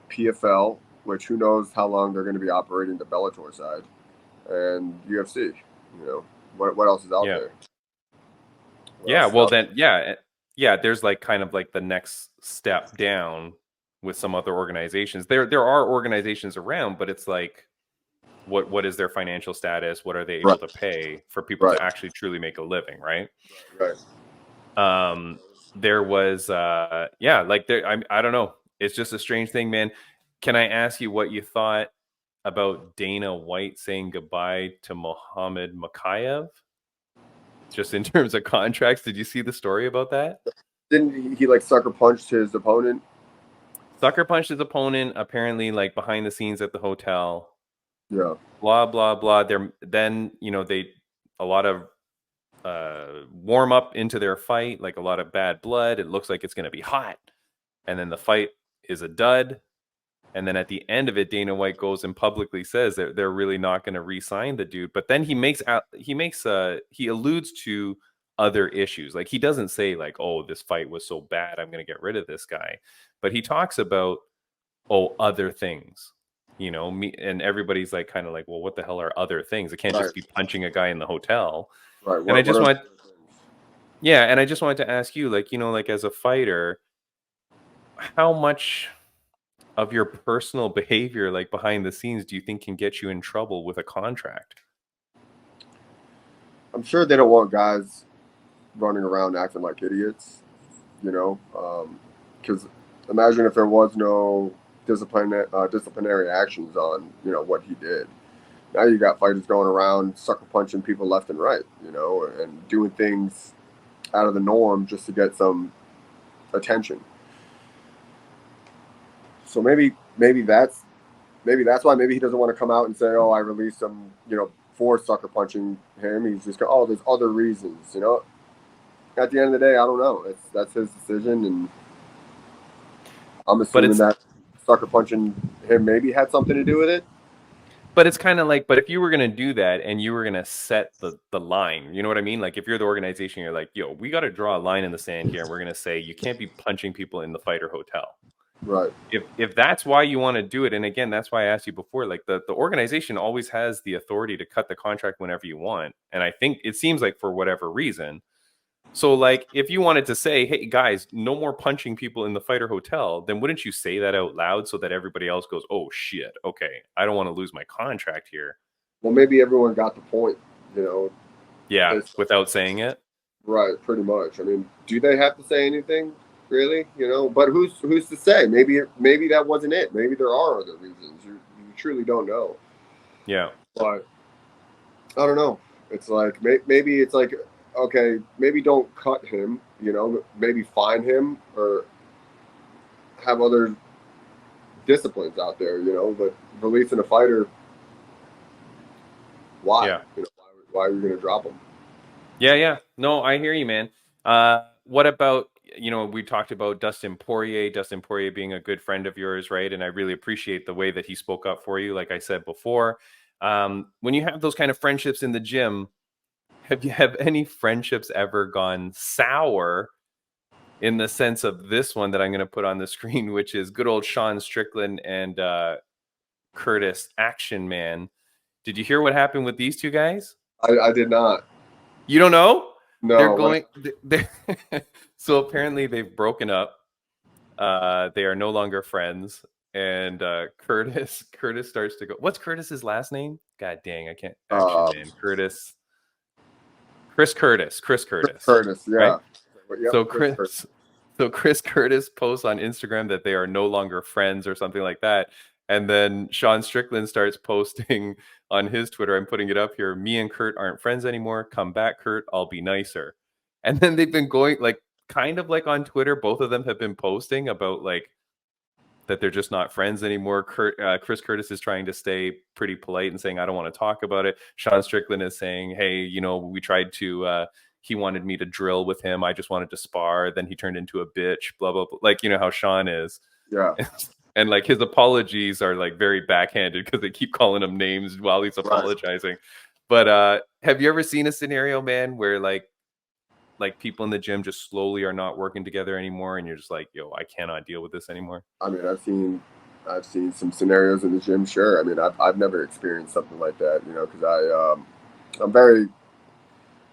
PFL, which who knows how long they're going to be operating the Bellator side, and UFC. You know, what else is out there? Yeah, well then, yeah, yeah, there's like kind of like the next step down with some other organizations. There are organizations around, but it's like, what is their financial status? What are they able Right. to pay for people Right. to actually truly make a living, right? Right. There was yeah, like there, I don't know. It's just a strange thing, man. Can I ask you what you thought about Dana White saying goodbye to Mohammed Makayev? Just in terms of contracts, did you see the story about that? Didn't he like sucker punched his opponent? Sucker punched his opponent, apparently, like behind the scenes at the hotel. Yeah. Blah blah blah. Then they a lot of warm up into their fight, like a lot of bad blood. It looks like it's going to be hot, and then the fight is a dud. And then at the end of it, Dana White goes and publicly says that they're really not going to re-sign the dude. But then he alludes to other issues. Like he doesn't say like, "Oh, this fight was so bad, I'm going to get rid of this guy," but he talks about other things. Me and everybody's like kind of like, well, what the hell are other things? It can't just be punching a guy in the hotel. Right. And I just want, yeah, and I just wanted to ask you, like, like as a fighter, how much of your personal behavior, like behind the scenes, do you think can get you in trouble with a contract? I'm sure they don't want guys running around acting like idiots, because imagine if there was no disciplinary actions on what he did. Now you got fighters going around sucker punching people left and right, and doing things out of the norm just to get some attention. So maybe that's why maybe he doesn't want to come out and say, "Oh, I released him," for sucker punching him. He's just going, "Oh, there's other reasons," At the end of the day, I don't know. That's his decision, and I'm assuming that sucker punching him maybe had something to do with it. But it's kind of like, but if you were going to do that and you were going to set the line, you know what I mean? Like if you're the organization, you're like, yo, we got to draw a line in the sand here. And we're going to say, you can't be punching people in the fighter hotel. Right. If that's why you want to do it. And again, that's why I asked you before, like the organization always has the authority to cut the contract whenever you want. And I think it seems like for whatever reason. So like if you wanted to say, hey guys, no more punching people in the fighter hotel, then wouldn't you say that out loud so that everybody else goes, oh shit, okay, I don't want to lose my contract here. Well, maybe everyone got the point, Yeah, without saying it. Right, pretty much. I mean, do they have to say anything, really? But who's to say? Maybe that wasn't it. Maybe there are other reasons. You truly don't know. Yeah. But I don't know. It's like maybe it's like, okay, maybe don't cut him, maybe fine him or have other disciplines out there, but releasing a fighter, why? Yeah. Why are you going to drop him? Yeah. No, I hear you, man. What about, we talked about Dustin Poirier being a good friend of yours, right? And I really appreciate the way that he spoke up for you, like I said before. When you have those kind of friendships in the gym, have any friendships ever gone sour in the sense of this one that I'm going to put on the screen, which is good old Sean Strickland and Curtis Action Man? Did you hear what happened with these two guys? I did not. You don't know? No. They're going. So apparently they've broken up. They are no longer friends. And Curtis starts to go. What's Curtis's last name? God dang, I can't. Action Man. Chris Curtis. Yeah. Right? Yep, So Chris Curtis posts on Instagram that they are no longer friends or something like that. And then Sean Strickland starts posting on his Twitter. I'm putting it up here. Me and Kurt aren't friends anymore. Come back, Kurt. I'll be nicer. And then they've been going like kind of like on Twitter. Both of them have been posting about like that they're just not friends anymore. Chris Curtis is trying to stay pretty polite and saying, I don't want to talk about it. Sean Strickland is saying, hey, we tried to, he wanted me to drill with him. I just wanted to spar. Then he turned into a bitch, blah, blah, blah. Like, how Sean is. Yeah. And like his apologies are like very backhanded because they keep calling him names while he's apologizing. Right. But have you ever seen a scenario, man, where like people in the gym just slowly are not working together anymore, and you're just like, yo, I cannot deal with this anymore? I mean, I've seen some scenarios in the gym. Sure. I mean, I've never experienced something like that, because I'm very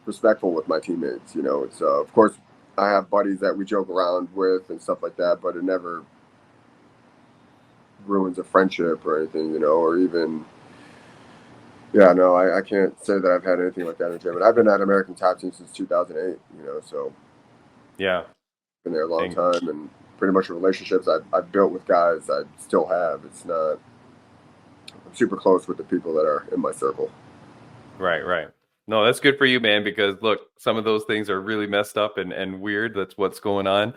respectful with my teammates. It's of course I have buddies that we joke around with and stuff like that, but it never ruins a friendship or anything, you know, or even, yeah, no, I can't say that I've had anything like that in the gym. And I've been at American Top Team since 2008, you know, so Yeah. been there a long time, and pretty much the relationships I've built with guys I still have. It's not, I'm super close with the people that are in my circle. Right, right. No, that's good for you, man, because look, some of those things are really messed up and weird. That's what's going on.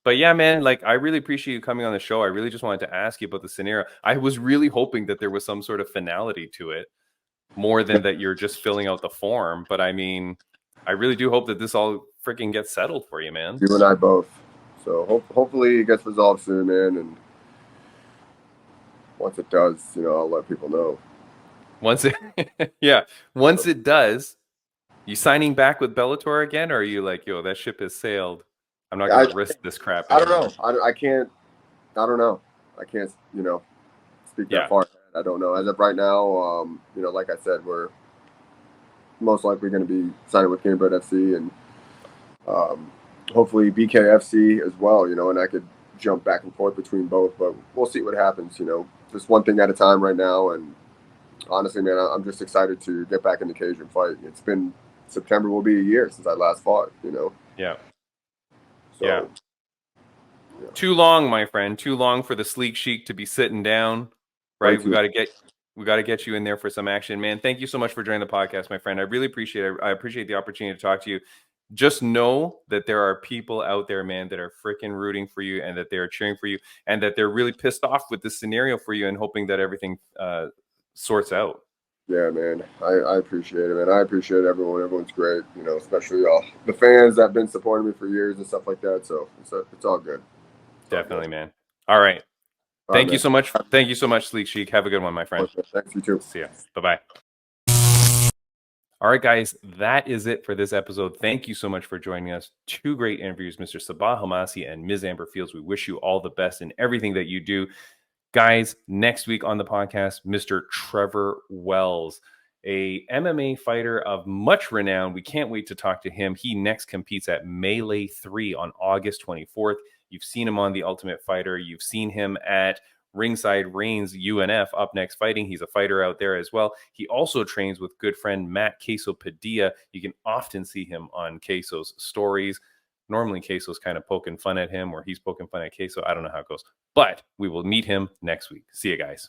But yeah, man, like I really appreciate you coming on the show. I really just wanted to ask you about the scenario. I was really hoping that there was some sort of finality to it, more than that you're just filling out the form. But I mean, I really do hope that this all freaking gets settled for you, man. You and I both. So hopefully it gets resolved soon, man. And once it does, you know, I'll let people know. Once it, yeah, once it does, you signing back with Bellator again, or are you like, yo, that ship has sailed? I'm not going to risk this crap I anymore. don't know. I can't. I don't know. I can't. You know, speak that far. I don't know. As of right now, you know, like I said, we're most likely going to be signing with Cambridge FC and hopefully BKFC as well. You know, and I could jump back and forth between both, but we'll see what happens. You know, just one thing at a time right now. And honestly, man, I'm just excited to get back in the cage and fight. It's been September will be a year since I last fought. You know. Yeah. So, yeah. Too long, my friend. Too long for the sleek chic to be sitting down. Right. We got to get you in there for some action, man. Thank you so much for joining the podcast, my friend. I really appreciate it. I appreciate the opportunity to talk to you. Just know that there are people out there, man, that are freaking rooting for you and that they're cheering for you and that they're really pissed off with this scenario for you and hoping that everything sorts out. Yeah, man. I appreciate it, man. I appreciate everyone. Everyone's great, you know, especially the fans that have been supporting me for years and stuff like that. So it's all good. Definitely, man. All right. Thank you so much. Thank you so much, Sleek Chic. Have a good one, my friend. Thanks, you too. See ya. Bye-bye. All right, guys, that is it for this episode. Thank you so much for joining us. Two great interviews, Mr. Sabah Homasi and Ms. Amber Fields. We wish you all the best in everything that you do. Guys, next week on the podcast, Mr. Trevor Wells, a MMA fighter of much renown. We can't wait to talk to him. He next competes at Melee 3 on August 24th. You've seen him on The Ultimate Fighter. You've seen him at Ringside Reigns UNF up next fighting. He's a fighter out there as well. He also trains with good friend Matt Queso Padilla. You can often see him on Queso's stories. Normally Queso's kind of poking fun at him or he's poking fun at Queso. I don't know how it goes, but we will meet him next week. See you guys.